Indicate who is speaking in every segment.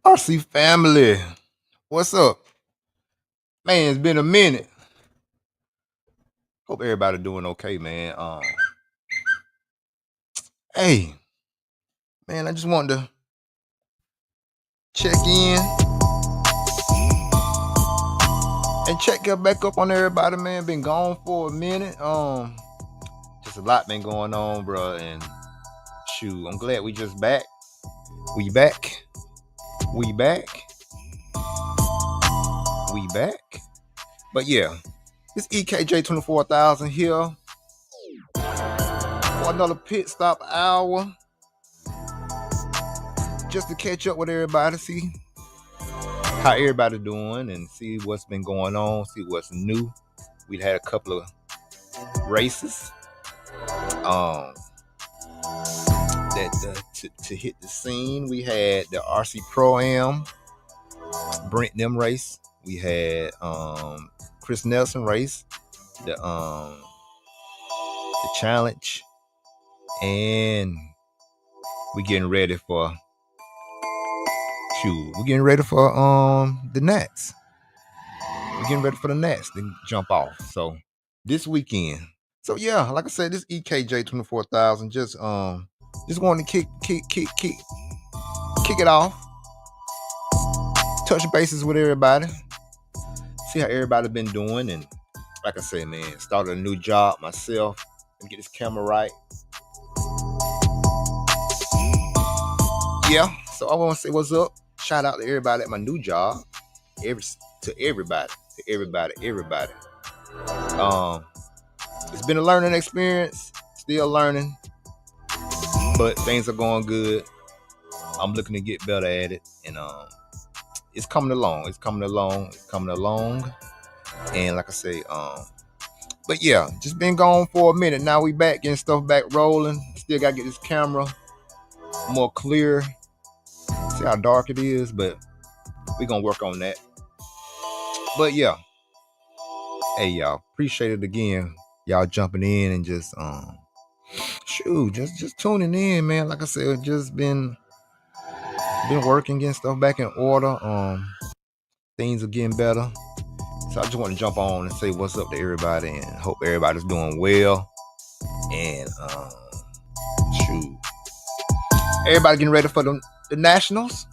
Speaker 1: RC family, what's up? Man, it's been a minute. Hope everybody doing okay, man. Hey, man, I just wanted to check in and check back up on everybody, man. Been gone for a minute. Just a lot been going on, bro. And shoot, I'm glad we just back. We back. We back. We back. But yeah, it's Ekj24000 here for another pit stop hour. Just to catch up with everybody, see how everybody doing and see what's been going on, see what's new. We've had a couple of races that to hit the scene. We had the RC Pro-Am Brent them race. We had Chris Nelson race, the challenge, and we getting ready for the Nats. We're getting ready for the Nats to jump off. So this weekend. So yeah, like I said, this Ekj24000 just wanted to kick it off. Touch bases with everybody. See how everybody been doing. And like I said, man, started a new job myself. And get this camera right. Yeah, so I want to say what's up. Shout out to everybody at my new job. Everybody. It's been a learning experience. Still learning, but things are going good. I'm looking to get better at it, and it's coming along. And like I say, but yeah, just been gone for a minute. Now we back, getting stuff back rolling. Still gotta get this camera more clear. See how dark it is, but we're gonna work on that. But yeah, hey y'all, appreciate it again. Y'all jumping in and just just tuning in, man. Like I said, just been working, getting stuff back in order. Things are getting better. So I just want to jump on and say what's up to everybody and hope everybody's doing well. And everybody getting ready for the Nationals.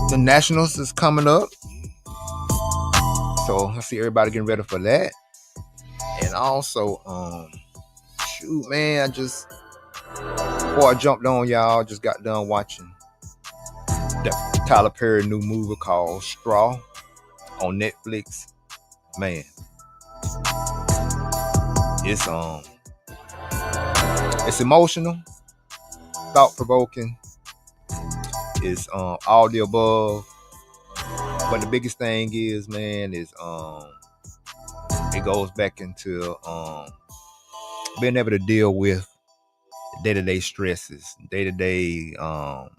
Speaker 1: The Nationals is coming up. So I see everybody getting ready for that. And also, man, before I jumped on, y'all, just got done watching the Tyler Perry new movie called Straw on Netflix. Man, it's emotional, thought-provoking. It's all the above. But the biggest thing is, man, is it goes back into being able to deal with day-to-day stresses, day-to-day how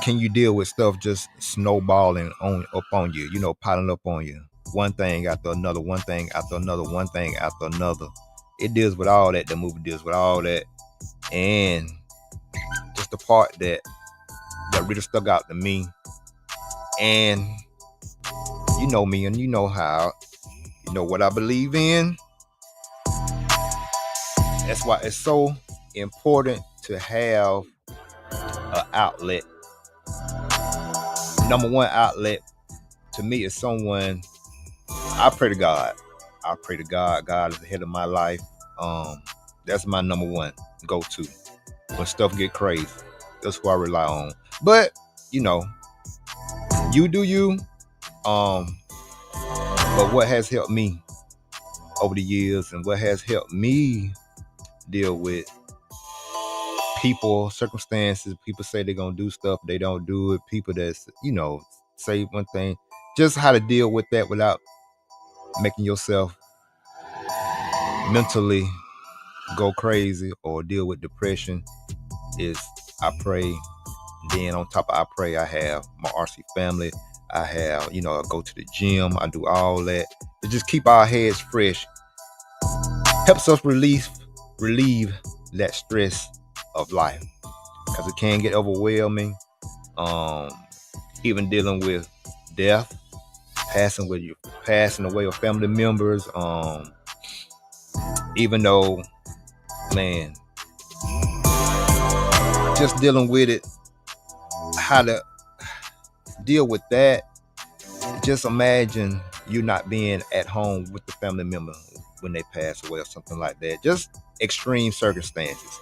Speaker 1: can you deal with stuff just snowballing up on you, piling up on you, one thing after another. It deals with all that. The movie deals with all that. And just the part that really stuck out to me, and you know me, and you know how, what I believe in. That's why it's so important to have an outlet. Number one outlet to me is someone. I pray to God. God is the head of my life. That's my number one go-to when stuff get crazy. That's who I rely on. But you do you. But what has helped me over the years, and what has helped me deal with people, circumstances, people say they're gonna do stuff, they don't do it. People that say one thing, just how to deal with that without making yourself mentally go crazy or deal with depression is I pray. Then on top of I pray, I have my RC family. I have, I go to the gym. I do all that to just keep our heads fresh. Helps us relieve that stress of life, because it can get overwhelming. Um, Even dealing with death, passing away of family members. Even though, man, just dealing with it, how to deal with that. Just imagine you not being at home with the family member when they pass away or something like that. Just extreme circumstances.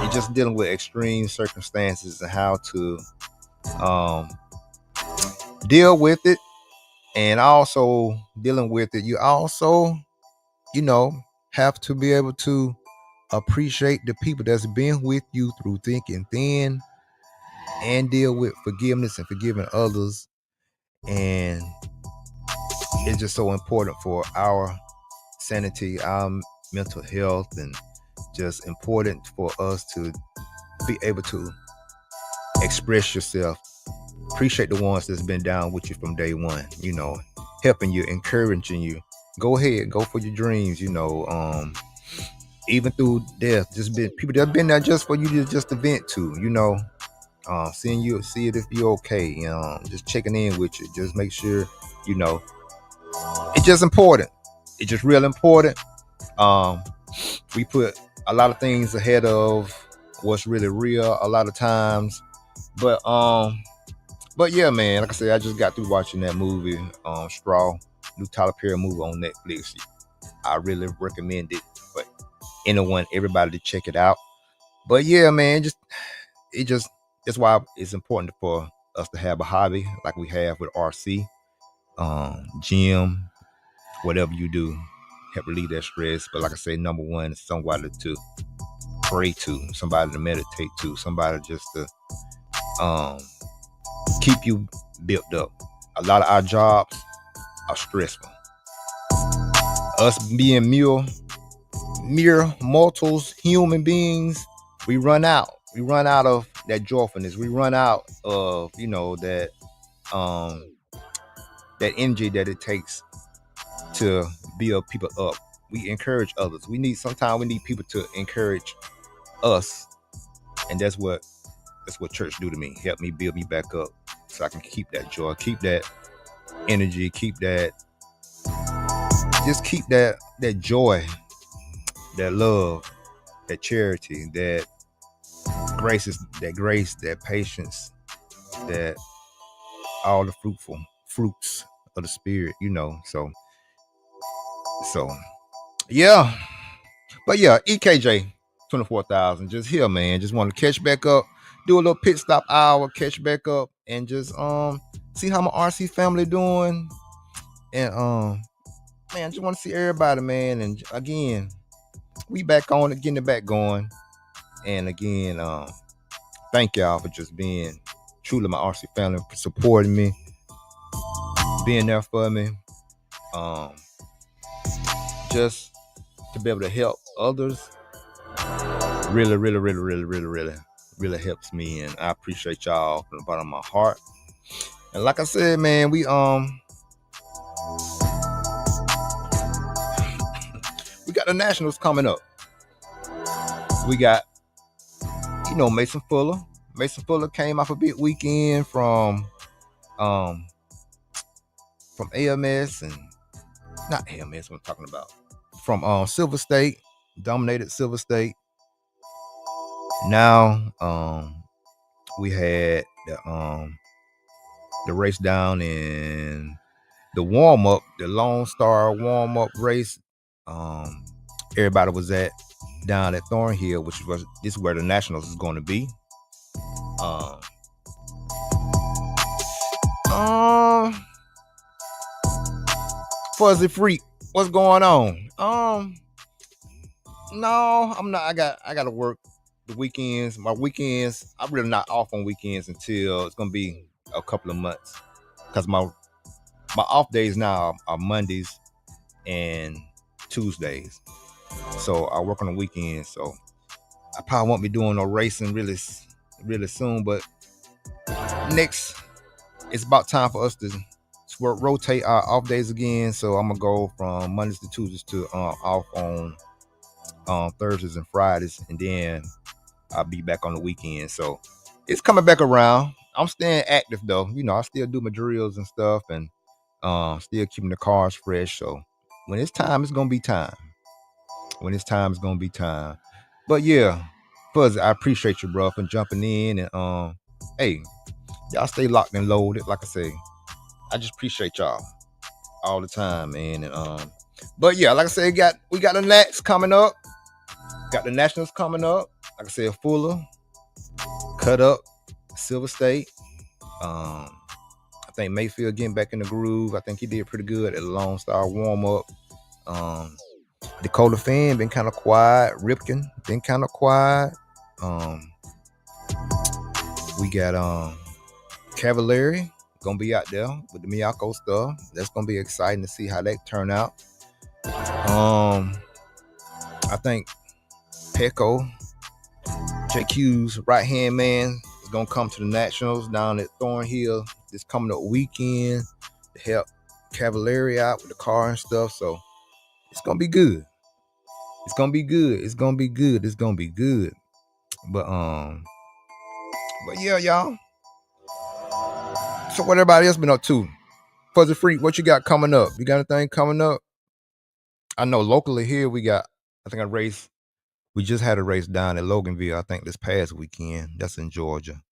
Speaker 1: You're just dealing with extreme circumstances and how to um, deal with it, and also dealing with it. You also, you know, have to be able to appreciate the people that's been with you through thick and thin, and deal with forgiveness and forgiving others. And it's just so important for our sanity, our mental health, and just important for us to be able to express yourself. Appreciate the ones that's been down with you from day one, helping you, encouraging you. Go ahead, go for your dreams, even through death. Just been people that have been there just for you to just to vent to, seeing you, see it if you're okay, just checking in with you. Just make sure, it's just important. It's just real important. We put a lot of things ahead of what's really real a lot of times. But yeah, man, like I said, I just got through watching that movie, Straw, new Tyler Perry movie on Netflix. I really recommend it for anyone, everybody to check it out. But yeah, man, that's why it's important for us to have a hobby like we have with RC, gym, whatever you do, help relieve that stress. But like I say, number one is somebody to pray to, somebody to meditate to, somebody just to keep you built up. A lot of our jobs are stressful. Us being mere mortals, human beings, we run out. We run out of that joyfulness. We run out of, that energy that it takes to build people up. We encourage others. Sometimes we need people to encourage us. And that's what church do to me. Help me build me back up so I can keep that joy, keep that energy, keep that joy, that love, that charity, that grace, that patience, that all the fruits of the spirit, So yeah. But yeah, EKJ24000, just here, man. Just want to catch back up, do a little pit stop hour, catch back up, and just see how my RC family doing. And man, I just want to see everybody, man. And again, we back on it, getting it back going. And again, thank y'all for just being truly my RC family, for supporting me, being there for me. Just to be able to help others really, really, really, really, really, really, really helps me. And I appreciate y'all from the bottom of my heart. And like I said, man, we got the Nationals coming up. We got, Mason Fuller. Mason Fuller came off a big weekend from AMS, and not AMS, what I'm talking about. From Silver State, dominated Silver State. Now we had the race down in the warm-up, the Lone Star warm-up race. Everybody was down at Thornhill, this is where the Nationals is going to be. Fuzzy Freak, what's going on? No, I'm not. I got to work the weekends. My weekends, I'm really not off on weekends until it's gonna be a couple of months, because my off days now are Mondays and Tuesdays. So I work on the weekends. So I probably won't be doing no racing really soon. But next, it's about time for us to rotate our off days again. So I'm gonna go from Mondays to Tuesdays to off on Thursdays and Fridays, and then I'll be back on the weekend. So it's coming back around. I'm staying active though. I still do my drills and stuff, and still keeping the cars fresh. So when it's time, it's gonna be time. When it's time, it's gonna be time. But yeah, Fuzzy, I appreciate you, bro, for jumping in, and hey, y'all stay locked and loaded. Like I say, I just appreciate y'all all the time, man. And but yeah, like I said, we got the Nats coming up, got the Nationals coming up. Like I said, Fuller, Cut Up, Silver State. I think Mayfield getting back in the groove. I think he did pretty good at the Lone Star warm up. Dakota Fan been kind of quiet. Ripken been kind of quiet. We got Cavallari gonna be out there with the Miyako stuff. That's gonna be exciting to see how that turn out. I think Pecco, JQ's right hand man, is gonna come to the Nationals down at Thornhill this coming up weekend to help Cavallari out with the car and stuff. So it's gonna be good. It's gonna be good. It's gonna be good. It's gonna be good. But yeah, y'all. So what everybody else been up to? Fuzzy Freak, what you got coming up? You got anything coming up? I know locally here we got, I think we just had a race down at Loganville, I think this past weekend. That's in Georgia.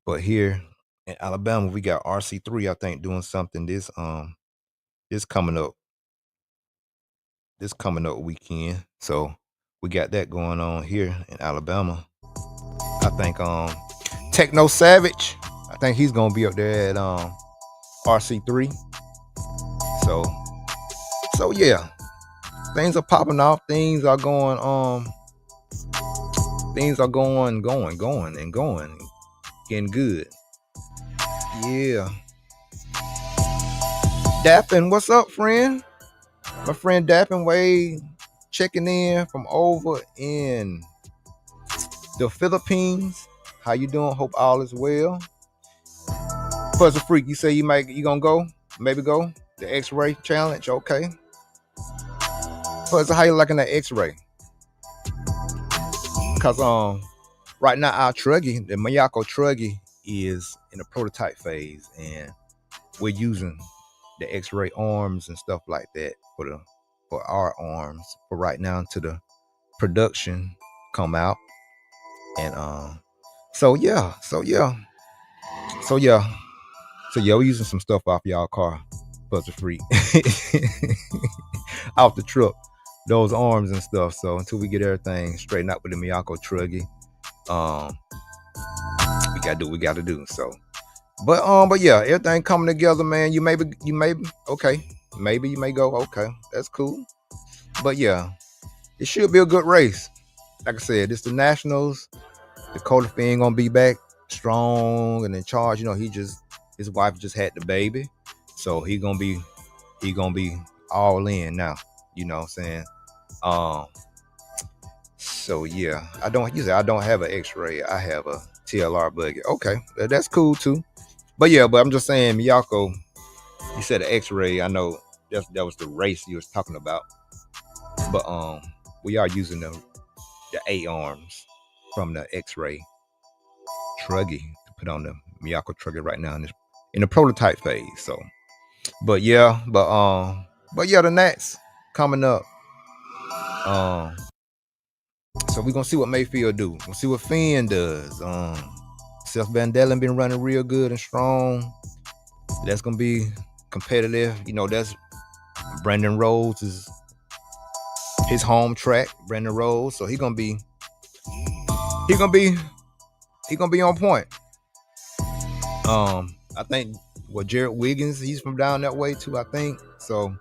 Speaker 1: But here in Alabama, we got RC3, I think, doing something this coming up. This coming up weekend. So we got that going on here in Alabama. I think Techno Savage, I think he's gonna be up there at RC3. So yeah. Things are popping off. Things are going getting good. Yeah. Dappin, what's up, friend? My friend Dappin Wade checking in from over in the Philippines. How you doing? Hope all is well. Fuzzy Freak, you say you gonna go? Maybe go? The X-ray challenge, okay. Fuzzy, how you liking that X-ray? Cause right now our Truggy, the Miyako Truggy, is in the prototype phase, and we're using the X-ray arms and stuff like that for our arms for right now until the production come out. And so yeah, we're using some stuff off y'all car, Fuzzy Freak, off the truck, those arms and stuff. So until we get everything straightened out with the Miyako Truggy, we gotta do what we gotta do. So, but yeah, everything coming together, man. You may okay, maybe you may go, okay, that's cool. But yeah, it should be a good race. Like I said, it's the Nationals. Dakota Fan gonna be back strong and in charge. His wife just had the baby, so he gonna be all in now. You know what I'm saying? So yeah, I don't have an X-ray. I have a TLR buggy. Okay, that's cool too. But I'm just saying, Miyako, you said the X-ray. I know that was the race you was talking about. But we are using the A arms from the X-ray Truggy to put on the Miyako Truggy right now in the prototype phase. So, but yeah, the Nats coming up. So we're gonna see what Mayfield do. We'll see what Finn does. Seth Van Dellen been running real good and strong. That's gonna be competitive. That's Brandon Rhodes is his home track. Brandon Rhodes, so he gonna be on point. I think Jared Wiggins, he's from down that way too. I think so.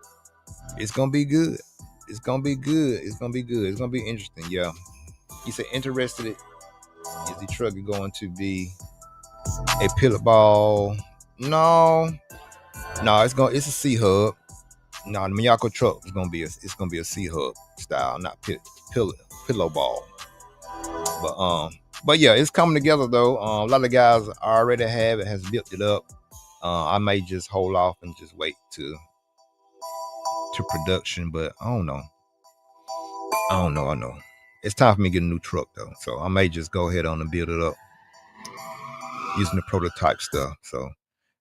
Speaker 1: It's gonna be good. It's gonna be good. It's gonna be good. It's gonna be interesting. Yeah. You say interested? Is the truck going to be a pilot ball? No. It's a C hub. No, the Miyako truck is gonna be a C hub style, not pillow ball. But yeah, it's coming together though. A lot of guys already has built it up. I may just hold off and just wait to production, but I don't know. it's time for me to get a new truck though. So I may just go ahead on and build it up using the prototype stuff. So,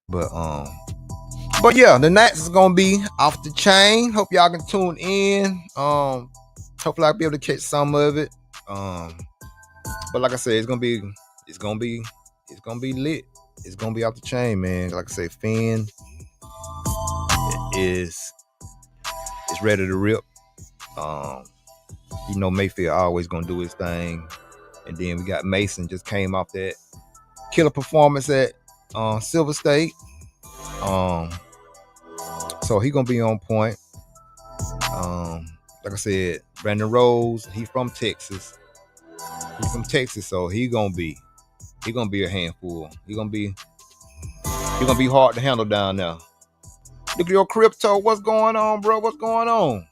Speaker 1: but yeah, the next is gonna be off the chain. Hope y'all can tune in. Hopefully I'll be able to catch some of it. But like I said, it's gonna be lit. It's gonna be off the chain, man. Like I say, Finn is ready to rip. You know, Mayfield always gonna do his thing. And then we got Mason, just came off that killer performance at Silver State. So he gonna be on point. Like I said, Brandon Rose, he's from Texas. So he gonna be a handful. He gonna be hard to handle down there. Look at your crypto. What's going on, bro? What's going on?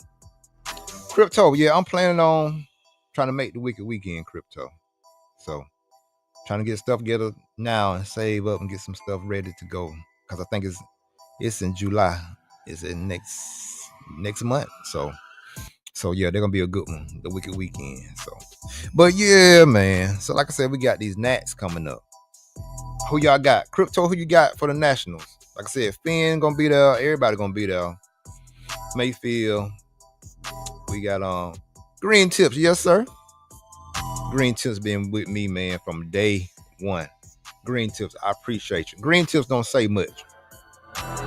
Speaker 1: Crypto, yeah, I'm planning on trying to make the Wicked Weekend crypto. So trying to get stuff together now and save up and get some stuff ready to go. Because I think it's in July. It's in next month. So yeah, they're gonna be a good one, the Wicked Weekend. So, but yeah, man. So like I said, we got these Nats coming up. Who y'all got? Crypto, who you got for the Nationals? Like I said, Finn gonna be there. Everybody gonna be there. Mayfield. We got Green Tips, yes sir. Green Tips been with me, man, from day one. Green Tips, I appreciate you. Green Tips don't say much.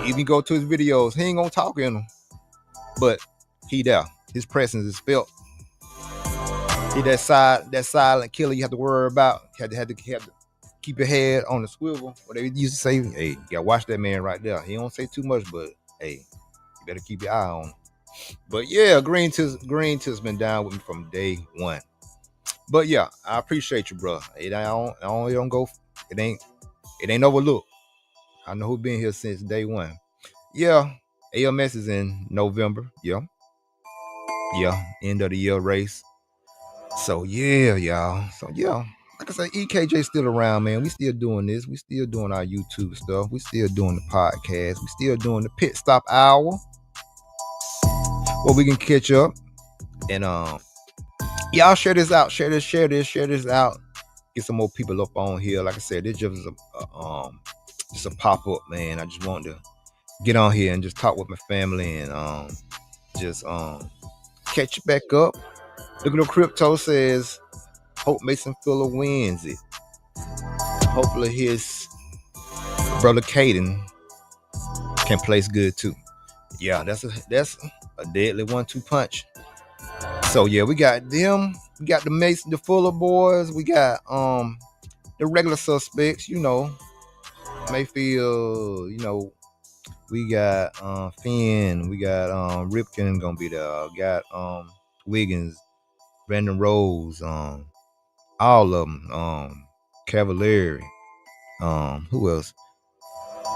Speaker 1: Even you go to his videos, he ain't gonna talk in them, but he there. His presence is felt. He that silent killer you have to worry about. You have to keep your head on the swivel. What they used to say, hey, you gotta watch that man right there. He don't say too much, but hey, you better keep your eye on him. But yeah, Green Tips been down with me from day one. But yeah, I appreciate you, bro. It don't go. It ain't overlooked. I know who been here since day one. Yeah, AMS is in November. Yeah, end of the year race. So yeah, y'all. So yeah, like I say, EKJ still around, man. We still doing this. We still doing our YouTube stuff. We still doing the podcast. We still doing the pit stop hour, where we can catch up. And y'all share this out. Share this out. Get some more people up on here. Like I said, this just a pop up, man. I just wanted to get on here and just talk with my family and just catch you back up. Look at the crypto says, hope Mason Fuller wins it. Hopefully his brother Caden can place good too. Yeah, that's a deadly 1-2 punch. So yeah, we got them. We got the Mason, the Fuller boys. We got the regular suspects. You know, Mayfield. You know, we got Finn. We got Ripken gonna be there. Got Wiggins, Brandon Rose. All of them. Cavalieri. Who else?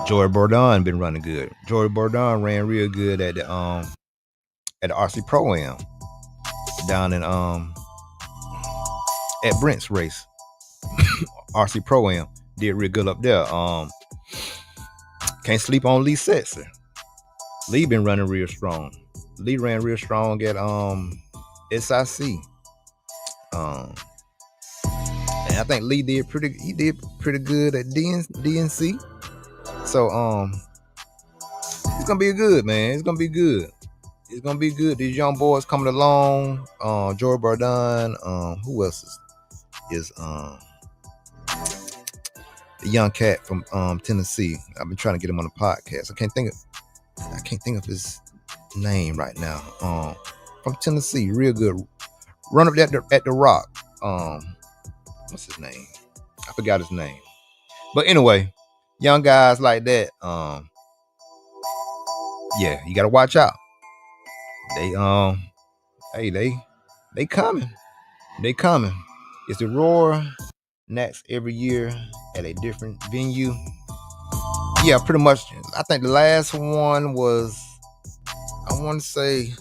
Speaker 1: Joey Bourdon been running good. Joey Bourdon ran real good at the RC Pro Am down in at Brent's race. RC Pro Am did real good up there. Can't sleep on Lee Setzer. Lee been running real strong. Lee ran real strong at SIC. And I think Lee did pretty good at DNC. So it's gonna be good, man. It's gonna be good. These young boys coming along. Joey Bourdon. Who else is the young cat from Tennessee? I've been trying to get him on the podcast. I can't think of his name right now. From Tennessee, real good. Run up at the Rock. What's his name? I forgot his name. But anyway, young guys like that. Yeah, you gotta watch out. They they coming. It's the Roar Nats every year at a different venue. Yeah, pretty much. I think the last one was, I want to say,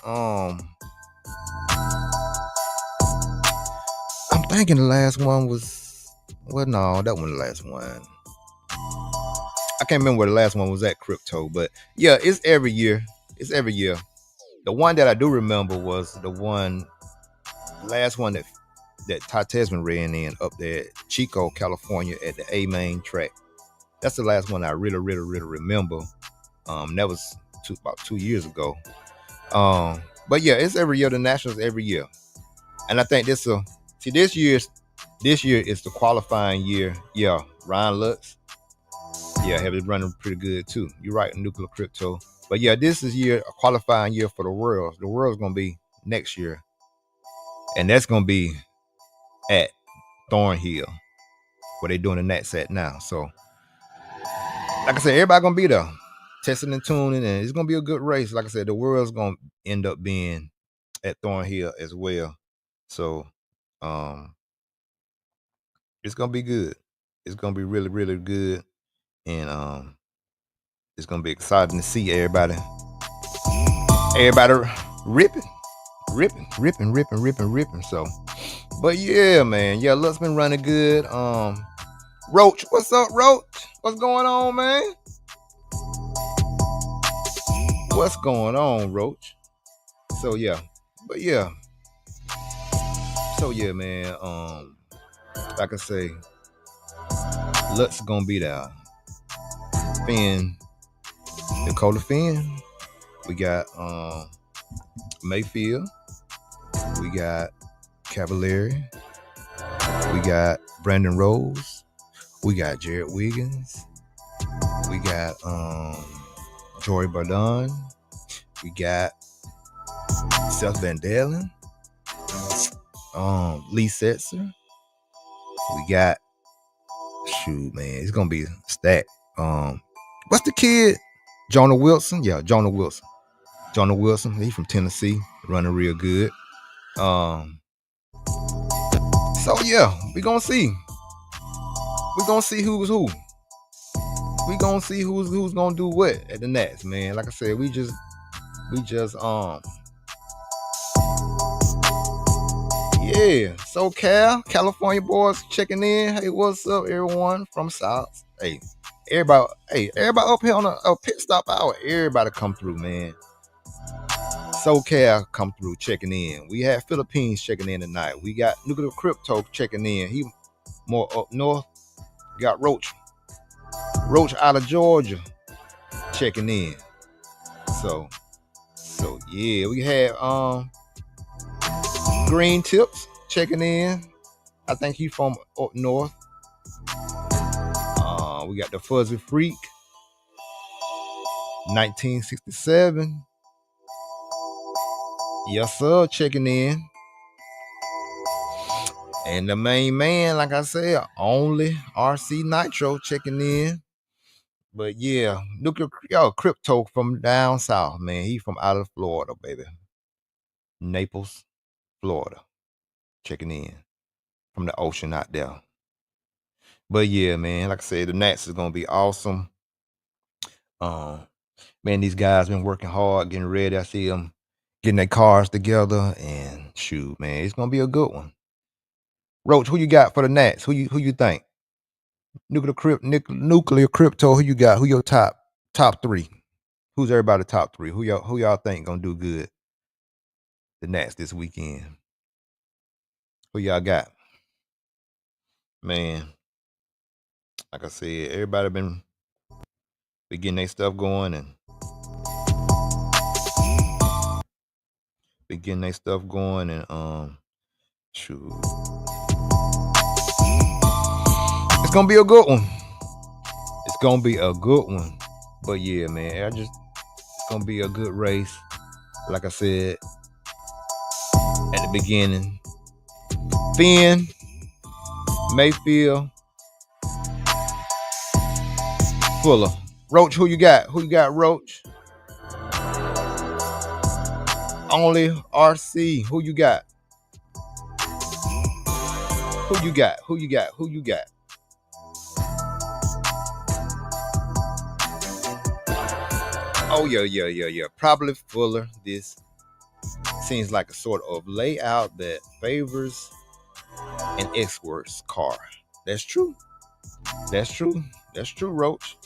Speaker 1: I'm thinking the last one was, well, no, that wasn't the last one. I can't remember where the last one was at, Crypto, but yeah, it's every year. The one that I do remember was the one The last one that Ty Tesman ran in up there at Chico, California at the A main track. That's the last one I really remember. That was about 2 years ago. But yeah, it's every year. The Nationals every year, and I think this year is the qualifying year. Yeah, Ryan Lutz. Yeah, have it running pretty good too. You're right, Nuclear Crypto. But yeah, this is a qualifying year for the Worlds. The Worlds gonna be next year, and that's gonna be at Thornhill, where they doing the Nats at now. So, like I said, everybody gonna be there, testing and tuning, and it's gonna be a good race. Like I said, the World's gonna end up being at Thornhill as well. So, it's gonna be good. It's gonna be really good, and it's gonna be exciting to see everybody ripping. So, but yeah, man, yeah, Lutz been running good. Roach, what's up, Roach? What's going on, man? What's going on, Roach? So yeah, but yeah, man. Like I say, Lutz gonna be there. Finn, Dakota Finn. We got Mayfield. We got Cavallari. We got Brandon Rose. We got Jared Wiggins. We got Jory Bardon. We got Seth Van Dalen. Lee Setzer. We got man, it's gonna be stacked. What's the kid? Jonah Wilson. Yeah, Jonah Wilson. He's from Tennessee, running real good. So yeah, we gonna see. We're gonna see who's who. We gonna see who's gonna do what at the Nats, man. Like I said, we just yeah. So California boys checking in. Hey, what's up, everyone from South? Hey, everybody up here on a pit stop hour. Everybody come through, man. SoCal come through checking in. We had Philippines checking in tonight. We got Nuclear Crypto checking in. He more up north. Got Roach out of Georgia checking in. So yeah, we had Green Tips checking in. I think he from up north. We got the Fuzzy Freak 1967. Yes, sir, checking in. And the main man, like I said, only RC Nitro checking in. But yeah, Nuclear Crypto from down south, man. He from out of Florida, baby. Naples, Florida. Checking in from the ocean out there. But yeah, man, like I said, the Nats is gonna be awesome. Man, these guys been working hard, getting ready. I see them getting their cars together, and shoot, man, it's gonna be a good one. Roach, who you got for the Nats? Who you think? Nuclear Crypto. Who you got? Who your top three? Who's everybody top three? Who y'all think gonna do good? The Nats this weekend. Who y'all got? Man, like I said, everybody been getting their stuff going and shoot. It's gonna be a good one. But yeah, man, it's gonna be a good race. Like I said at the beginning, Finn, Mayfield, Fuller. Roach, who you got? Roach? Only RC. Who you got? Who you got? Oh, yeah. Probably Fuller. This seems like a sort of layout that favors an X-Works car. That's true, Roach.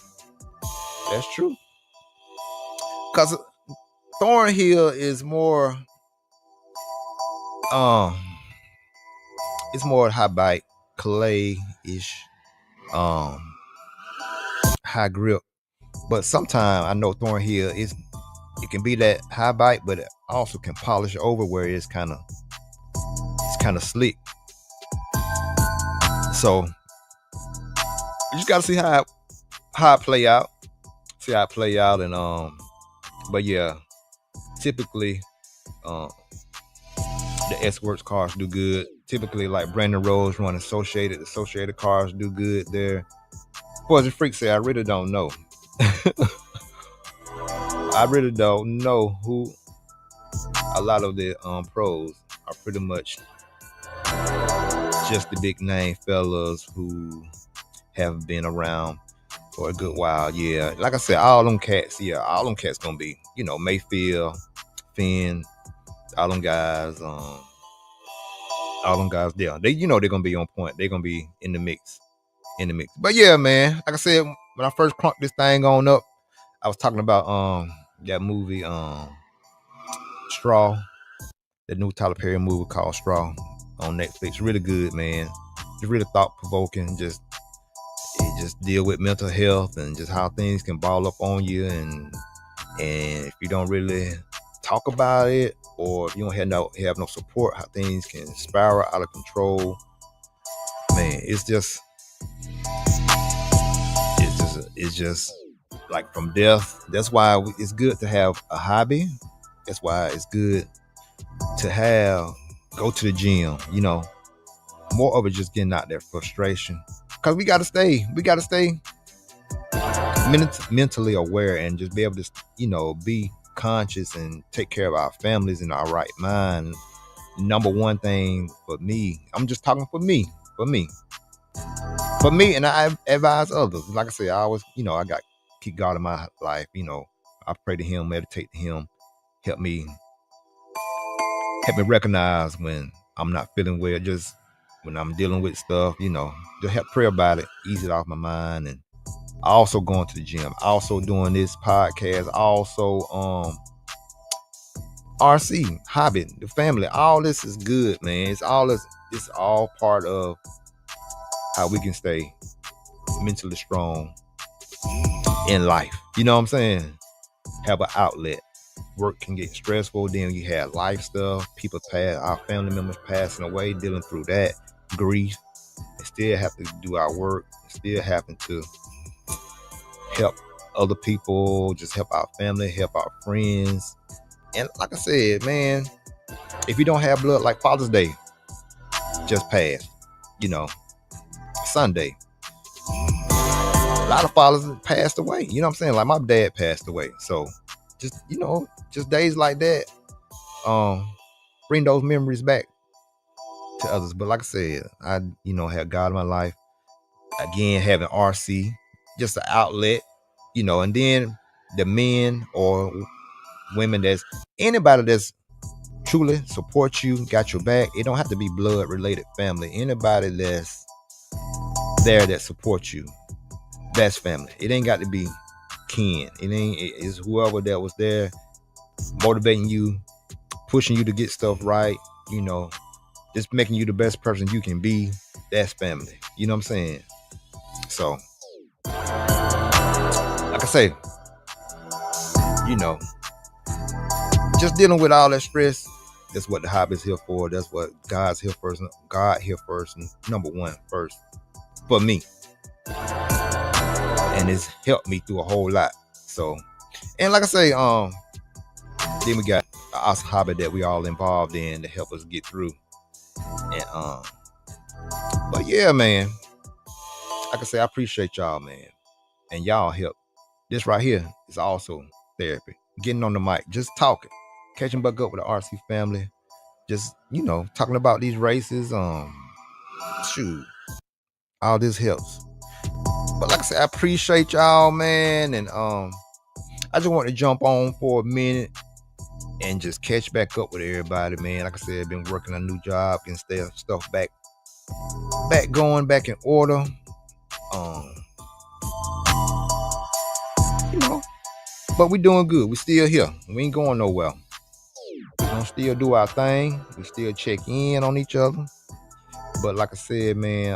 Speaker 1: That's true. Because Thornhill is more It's more high bite, clay-ish, high grip. But sometimes I know Thornhill it can be that high bite, but it also can polish over where it's kind of slick. So you just gotta see how it play out. See how it play out, and but yeah, typically, the S-Works cars do good. Typically, like Brandon Rose run Associated cars do good there. Boys and freaks say I really don't know. I really don't know who a lot of the pros are. Pretty much just the big name fellas who have been around for a good while. Yeah, like I said, all them cats gonna be, Mayfield, Finn, all them guys, yeah, they're gonna be on point. They're gonna be in the mix. But yeah, man, like I said, when I first crunked this thing on up, I was talking about that movie Straw, the new Tyler Perry movie called Straw on Netflix. Really good, man. It's really thought provoking. Just deal with mental health and just how things can ball up on you, and if you don't really talk about it, or if you don't have no support, how things can spiral out of control. Man, it's just like from death. That's why it's good to have a hobby. That's why it's good to go to the gym. More of it just getting out there frustration, because we gotta stay mentally aware and just be able to be conscious and take care of our families in our right mind. Number one thing for me, I'm just talking for me, and I advise others. Like I said, I always, I got keep God in my life. I pray to Him, meditate to Him, help me recognize when I'm not feeling well, just when I'm dealing with stuff, just help pray about it, ease it off my mind. And also going to the gym, also doing this podcast, also RC, hobby, the family. All this is good, man. It's all part of how we can stay mentally strong in life. You know what I'm saying? Have an outlet. Work can get stressful. Then you have life stuff. People our family members passing away, dealing through that grief, and still have to do our work. Still having to help other people, just help our family, help our friends. And like I said, man, if you don't have blood, like Father's Day just passed, Sunday, a lot of fathers passed away. You know what I'm saying? Like my dad passed away. So just days like that, bring those memories back to others. But like I said, I have God in my life. Again, having RC, just an outlet, and then the men or women, anybody that's truly support you, got your back. It don't have to be blood related family. Anybody that's there that supports you, that's family. It ain't got to be kin. It's whoever that was there motivating you, pushing you to get stuff right, just making you the best person you can be. That's family. You know what I'm saying? So like I say, just dealing with all that stress. That's what the hobby's here for. That's what God's here first. God here first, and number one first for me. And it's helped me through a whole lot. So, and like I say, then we got an awesome hobby that we all involved in to help us get through. And but yeah, man, like I say, I appreciate y'all, man, and y'all help. This right here is also therapy. Getting on the mic, just talking, catching back up with the RC family, just talking about these races. Shoot, all this helps. But like I said, I appreciate y'all, man, and I just want to jump on for a minute and just catch back up with everybody, man. Like I said, I've been working a new job, and stuff back in order. But we doing good. We still here. We ain't going nowhere. We gonna still do our thing. We still check in on each other. But like I said, man,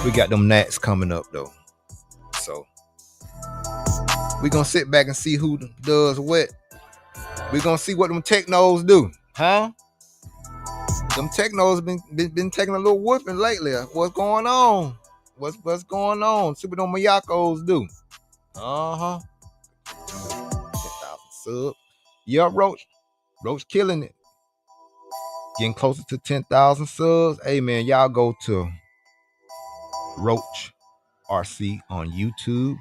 Speaker 1: we got them gnats coming up though. So we gonna sit back and see who does what. We gonna see what them technos do, huh? Them technos been taking a little whooping lately. What's going on? What's going on? See what them Mayakos do. 10,000 sub. Yeah, Roach killing it. Getting closer to 10,000 subs. Hey man, y'all go to Roach RC on YouTube.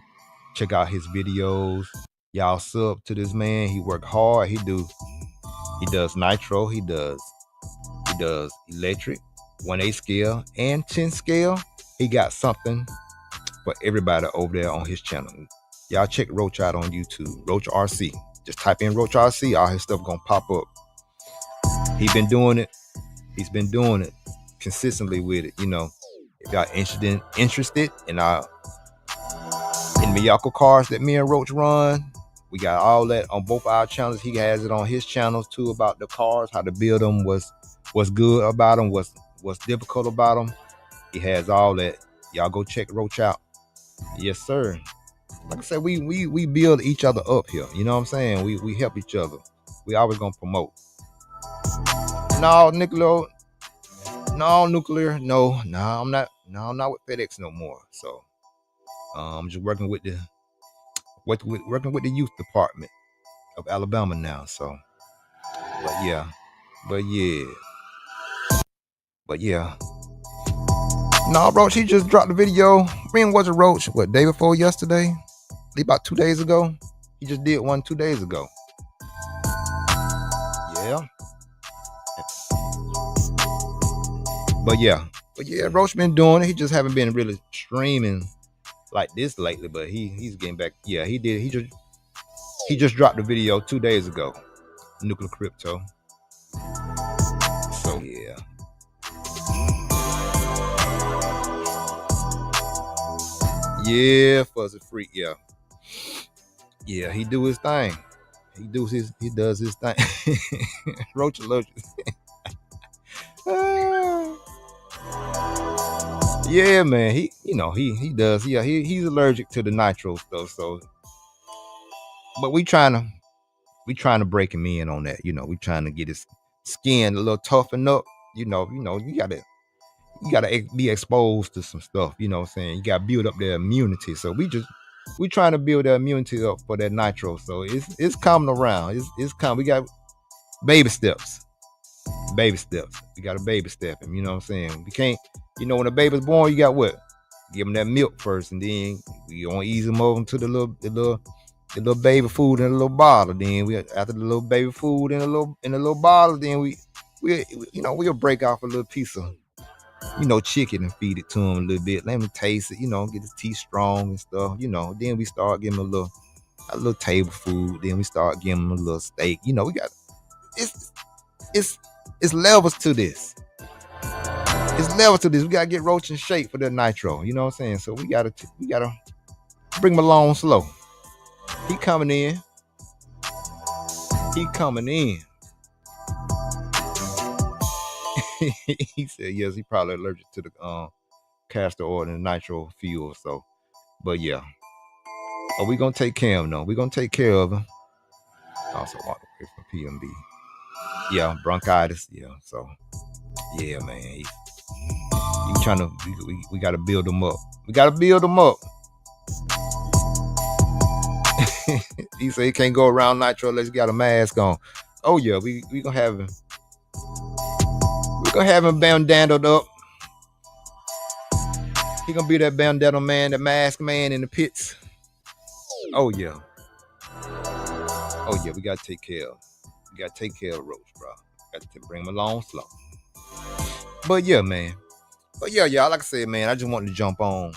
Speaker 1: Check out his videos. Y'all sub to this man. He work hard. He does nitro. He does electric, 1/8 scale and 10 scale. He got something for everybody over there on his channel. Y'all check Roach out on YouTube. Roach RC. Just type in Roach RC. All his stuff gonna pop up. He's been doing it consistently with it. You know, if y'all interested in Miyako cars that me and Roach run, we got all that on both our channels. He has it on his channels too, about the cars, how to build them, what's good about them, what's difficult about them. He has all that. Y'all go check Roach out. Yes, sir. Like I said, we build each other up here. You know what I'm saying? We help each other. We always gonna promote. No, nuclear. No, I'm not. No, I'm not with FedEx no more. So I'm just working with the youth department of Alabama now. So, but yeah. No, Roach, he just dropped the video. When was it, Roach? What, day before yesterday? About 2 days ago. He just did one 2 days ago. Yeah. But yeah, Roach been doing it. He just haven't been really streaming like this lately. But he's getting back. Yeah, he did. He just dropped the video 2 days ago. Nuclear Crypto. So yeah. Yeah, Fuzzy Freak. Yeah. Yeah, he do his thing. He does his thing. Roach loves yeah, man. He does. Yeah, he's allergic to the nitro stuff. So, but we trying to break him in on that. You know, we trying to get his skin a little toughen up. You gotta be exposed to some stuff. You know what I'm saying? You gotta build up their immunity. So we trying to build their immunity up for that nitro. So it's coming around. It's coming. We got baby steps. We got to baby step him. You know what I'm saying? We can't. When a baby's born, you got what? Give him that milk first, and then we gonna ease him over to the little baby food in a little bottle. Then after the little baby food in a little bottle, then we'll break off a little piece of chicken and feed it to him a little bit. Let him taste it. Get his teeth strong and stuff. Then we start giving him a little table food. Then we start giving him a little steak. We got it's levels to this. It's levels to this. We gotta get Roach in shape for that nitro. You know what I'm saying? So we gotta bring him along slow. He coming in. He said yes. He probably allergic to the castor oil and nitro fuel. So, but yeah. But we gonna take care of him though. We gonna take care of him. Also walk away from PMB. Yeah, bronchitis. Yeah. So, yeah, man. He trying to. We gotta build him up. He said he can't go around nitro unless he got a mask on. Oh yeah, we gonna have him. We're gonna have him bandanaed up. He gonna be that bandana man, the mask man in the pits. Oh yeah. We gotta take care of. Roach, bro. Got to bring him along slow. But yeah, man. Y'all, like I said, man, I just wanted to jump on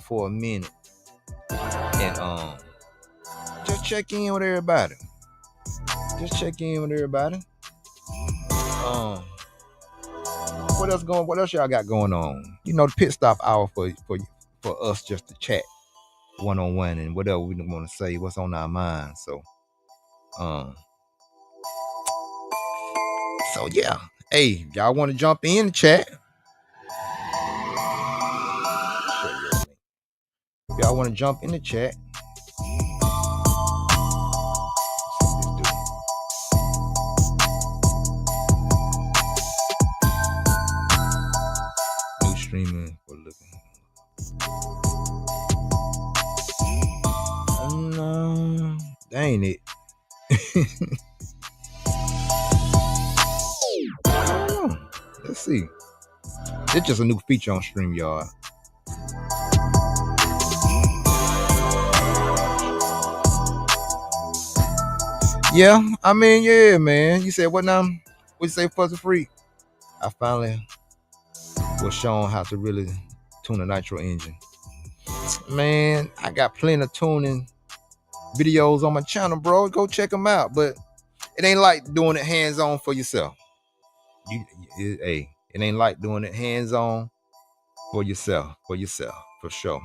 Speaker 1: for a minute and just check in with everybody. What else y'all got going on? The pit stop hour for us just to chat one-on-one and whatever we want to say, what's on our mind. So yeah. Hey, y'all want to jump in the chat? If y'all want to jump in the chat. New streaming for looking. No, that ain't it. I don't know. Let's see. It's just a new feature on StreamYard. Yeah, I mean, yeah, man. You said what now? What you say, Fuzzy Freak? I finally was shown how to really tune a nitro engine. Man, I got plenty of tuning videos on my channel, bro. Go check them out. But it ain't like doing it hands-on for yourself. It ain't like doing it hands-on for yourself, for sure.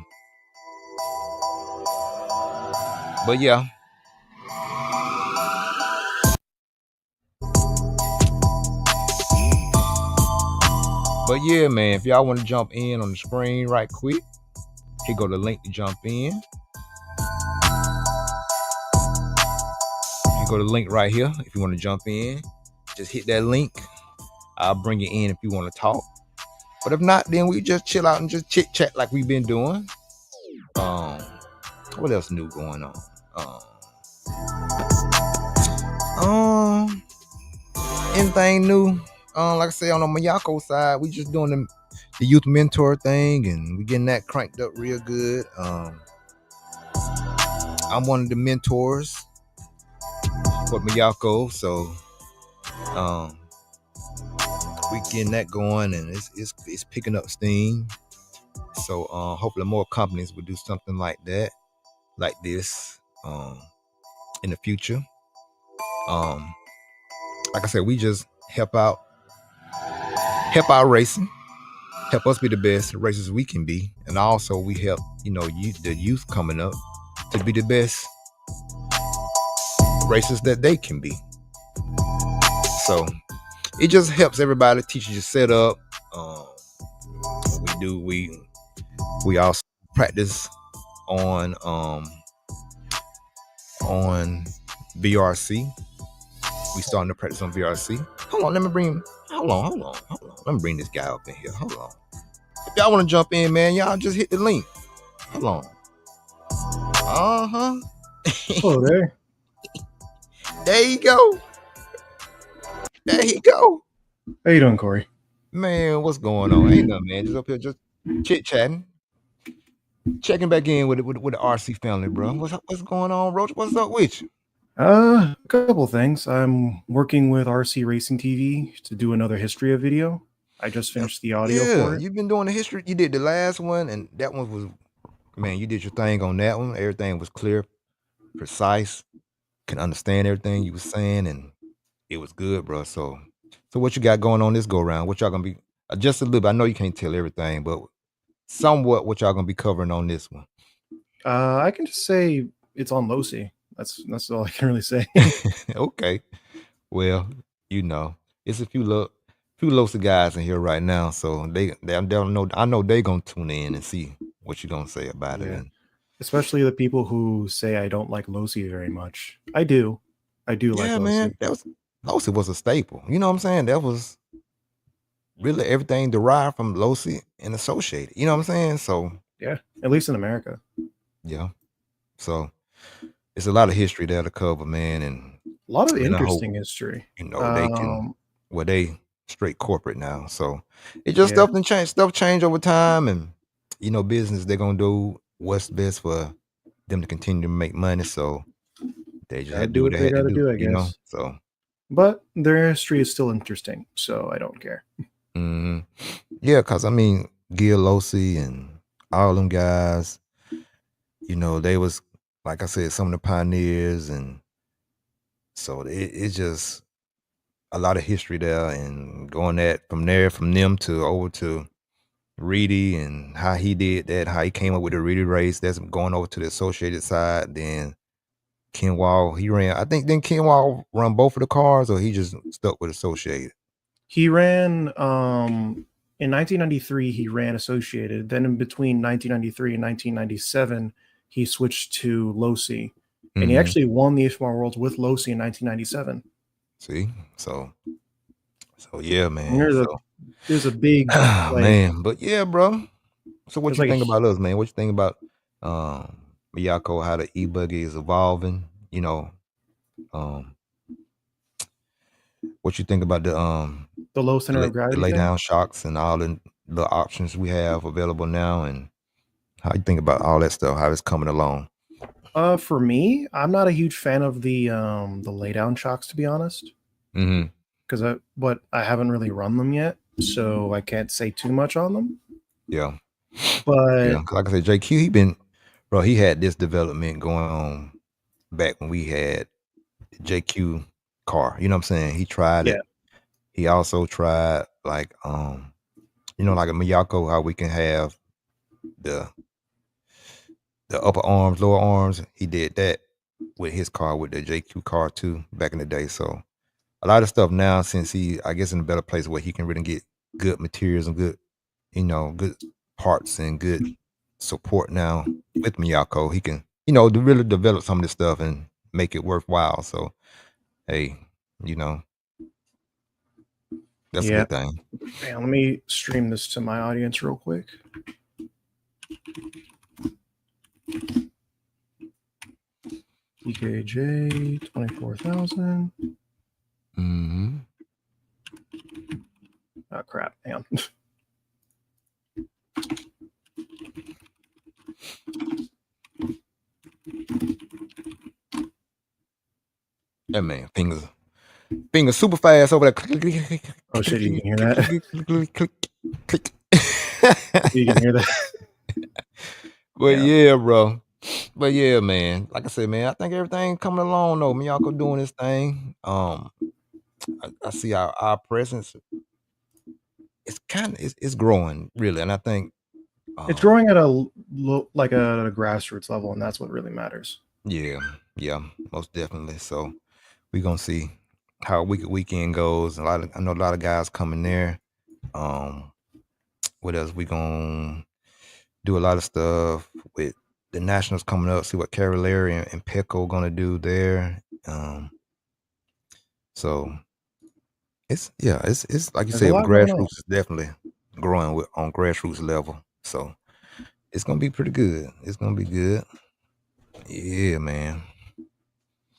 Speaker 1: But yeah. But yeah, man, if y'all want to jump in on the screen right quick, here go the link to jump in. Here go the link right here. If you want to jump in, just hit that link. I'll bring you in if you want to talk. But if not, then we just chill out and just chit chat like we've been doing. What else new going on? Anything new? Like I say, on the Miyako side, we just doing the youth mentor thing, and we getting that cranked up real good. I'm one of the mentors for Miyako, so we getting that going, and it's picking up steam. So hopefully more companies will do something like that, like this, in the future. Like I said, we just help our racing, help us be the best racers we can be, and also we help the youth coming up to be the best racers that they can be. So it just helps everybody, teaches you set up. We also practice on VRC. We starting to practice on VRC. Hold on, let me bring this guy up in here. Hold on. If y'all want to jump in, man, y'all just hit the link. Hold on.
Speaker 2: Oh, there.
Speaker 1: There you go. There you go.
Speaker 2: How you doing, Corey?
Speaker 1: Man, what's going on? Ain't nothing, man. Just up here, just chit-chatting. Checking back in with the RC family, bro. What's going on, Roach? What's up with you?
Speaker 2: A couple things. I'm working with RC Racing TV to do another history of video. I just finished the audio for it.
Speaker 1: You've been doing the history. You did the last one, and that one was, man, you did your thing on that one. Everything was clear, precise, can understand everything you were saying, and it was good, bro. So what you got going on this go round? What y'all gonna be just a little bit? I know you can't tell everything, but somewhat what y'all gonna be covering on this one.
Speaker 2: I can just say it's on Losi. That's all I can really say.
Speaker 1: Okay. Well, it's a few Losi guys in here right now, so they don't know. I know they gonna tune in and see what you gonna say about it. And
Speaker 2: especially the people who say I don't like Losi very much. I do like Losi.
Speaker 1: Man, Losi was a staple. You know what I'm saying? That was really everything derived from Losi and associated. You know what I'm saying? So
Speaker 2: yeah, at least in America.
Speaker 1: Yeah. So it's a lot of history there to cover, man, and
Speaker 2: a lot of interesting history.
Speaker 1: They straight corporate now. So it just stuff change over time, and business, they're gonna do what's best for them to continue to make money. So they just had to do what they had to do,
Speaker 2: I guess.
Speaker 1: So
Speaker 2: but their history is still interesting, so I don't care.
Speaker 1: Mm-hmm. Yeah, because I mean, Gil Losi and all them guys, they was, like I said, some of the pioneers, and so it's just a lot of history there, and going from them to over to Reedy and how he did that, how he came up with the Reedy race. That's going over to the associated side. Then Ken Wall, he ran. I think then Ken Wall run both of the cars, or he just stuck with associated.
Speaker 2: He ran in 1993. He ran Associated. Then in between 1993 and 1997, he switched to Losi, and he
Speaker 1: Mm-hmm.
Speaker 2: actually won the HMR Worlds with Losi in 1997.
Speaker 1: See, so yeah,
Speaker 2: And
Speaker 1: man. So
Speaker 2: there's a big like
Speaker 1: man, but yeah, bro. So what
Speaker 2: there's
Speaker 1: you
Speaker 2: like a
Speaker 1: think about us, man? What you think about Miyako, how the e-buggy is evolving? You know, um, what you think about
Speaker 2: the low center of
Speaker 1: the
Speaker 2: gravity
Speaker 1: lay
Speaker 2: thing.
Speaker 1: down shocks and all the options we have available now, and how you think about all that stuff, how it's coming along?
Speaker 2: For me, I'm not a huge fan of the lay down shocks, to be honest,
Speaker 1: Mm-hmm.
Speaker 2: because I haven't really run them yet, so I can't say too much on them.
Speaker 1: Yeah. Yeah.
Speaker 2: But
Speaker 1: 'Cause like I said, JQ, he had this development going on back when we had JQ car. You know what I'm saying? He tried
Speaker 2: yeah,
Speaker 1: it. He also tried like like a Miyako, how we can have the upper arms, lower arms. He did that with his car, with the JQ car too, back in the day. So a lot of stuff now, since he, I guess, in a better place where he can really get good materials and good, good parts and good support now with Miyako. He can, to really develop some of this stuff and make it worthwhile. So hey, you know, that's a
Speaker 2: yeah.
Speaker 1: good thing.
Speaker 2: Man, let me stream this to my audience real quick. Ekj24000.
Speaker 1: Mm-hmm.
Speaker 2: Oh crap! Hang on.
Speaker 1: That man, fingers super fast over there.
Speaker 2: Oh shit! You can hear that?
Speaker 1: Click.
Speaker 2: You can hear that?
Speaker 1: But
Speaker 2: Yeah.
Speaker 1: yeah, bro. But yeah, man. Like I said, man, I think everything coming along though. Miyako doing his thing. I see our presence. It's kind of it's growing really, and I think
Speaker 2: It's
Speaker 1: um
Speaker 2: growing at like a grassroots level, and that's what really matters.
Speaker 1: yeah, yeah, most definitely. So we gonna see how weekend goes. I know a lot of guys coming there. Um, what else? We gonna do a lot of stuff with the nationals coming up. See what Carolari and Pecco gonna do there. So it's like you
Speaker 2: There's a
Speaker 1: said,
Speaker 2: lot going on.
Speaker 1: grassroots is definitely growing on grassroots level. So it's gonna be pretty good. It's gonna be good. Yeah, man.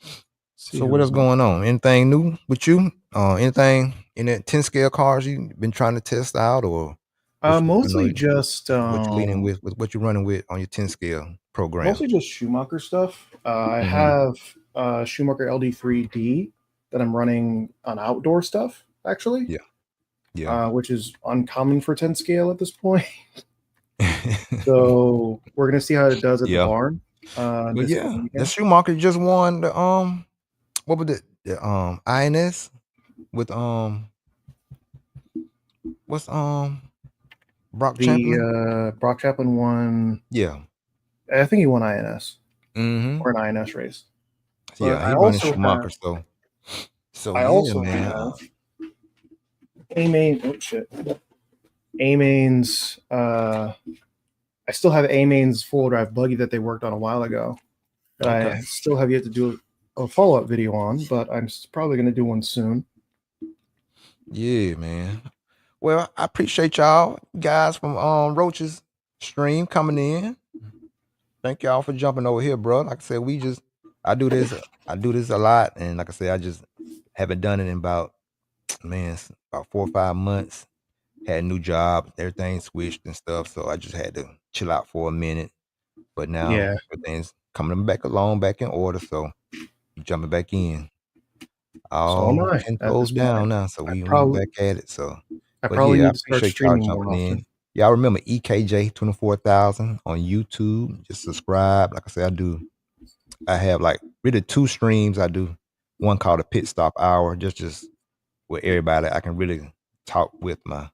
Speaker 2: Let's see
Speaker 1: So what
Speaker 2: who's
Speaker 1: else
Speaker 2: on.
Speaker 1: going on? Anything new with you? Anything in that 10 scale cars you been trying to test out, or I know
Speaker 2: Mostly just
Speaker 1: what you leaning with what you running with on your 10 scale program?
Speaker 2: Schumacher stuff. I
Speaker 1: Hmm.
Speaker 2: have Schumacher LD3D that I'm running on outdoor stuff actually,
Speaker 1: Yeah, yeah.
Speaker 2: which is uncommon for 10 scale at this point. So we're gonna see how it does at the
Speaker 1: Yeah.
Speaker 2: barn
Speaker 1: But
Speaker 2: this coming
Speaker 1: yeah, the
Speaker 2: weekend.
Speaker 1: Schumacher just won the what was it? The INS with what's Brock Chamberlain?
Speaker 2: The Brock Chaplin won.
Speaker 1: Yeah.
Speaker 2: I think he won INS
Speaker 1: Mm-hmm.
Speaker 2: or an INS race. But
Speaker 1: Yeah, he running Schumacher, so
Speaker 2: I
Speaker 1: yeah,
Speaker 2: also
Speaker 1: man.
Speaker 2: have A main. Oh shit. A mains. I still have A mains full drive buggy that they worked on a while ago that
Speaker 1: Okay.
Speaker 2: I still have yet to do a follow up video on, but I'm probably going to do one soon.
Speaker 1: Yeah, man. Well, I appreciate y'all guys from Roach's stream coming in. Thank y'all for jumping over here, bro. Like I said, I do this a lot, and like I said, I just haven't done it in about about 4 or 5 months. Had a new job, everything switched and stuff, so I just had to chill out for a minute. But now
Speaker 2: Yeah,
Speaker 1: everything's coming back along, back in order, so jumping back in.
Speaker 2: so am
Speaker 1: All
Speaker 2: I
Speaker 1: 10
Speaker 2: at
Speaker 1: toes
Speaker 2: this point.
Speaker 1: down now, so
Speaker 2: I
Speaker 1: we
Speaker 2: probably
Speaker 1: back at it. So,
Speaker 2: I
Speaker 1: but
Speaker 2: probably
Speaker 1: yeah, I
Speaker 2: need to start
Speaker 1: appreciate y'all
Speaker 2: streaming more
Speaker 1: jumping in.
Speaker 2: often.
Speaker 1: Y'all remember EKJ24000 on YouTube. Just subscribe. Like I said, I have like really two streams. I do one called a pit stop hour, just with everybody. I can really talk with my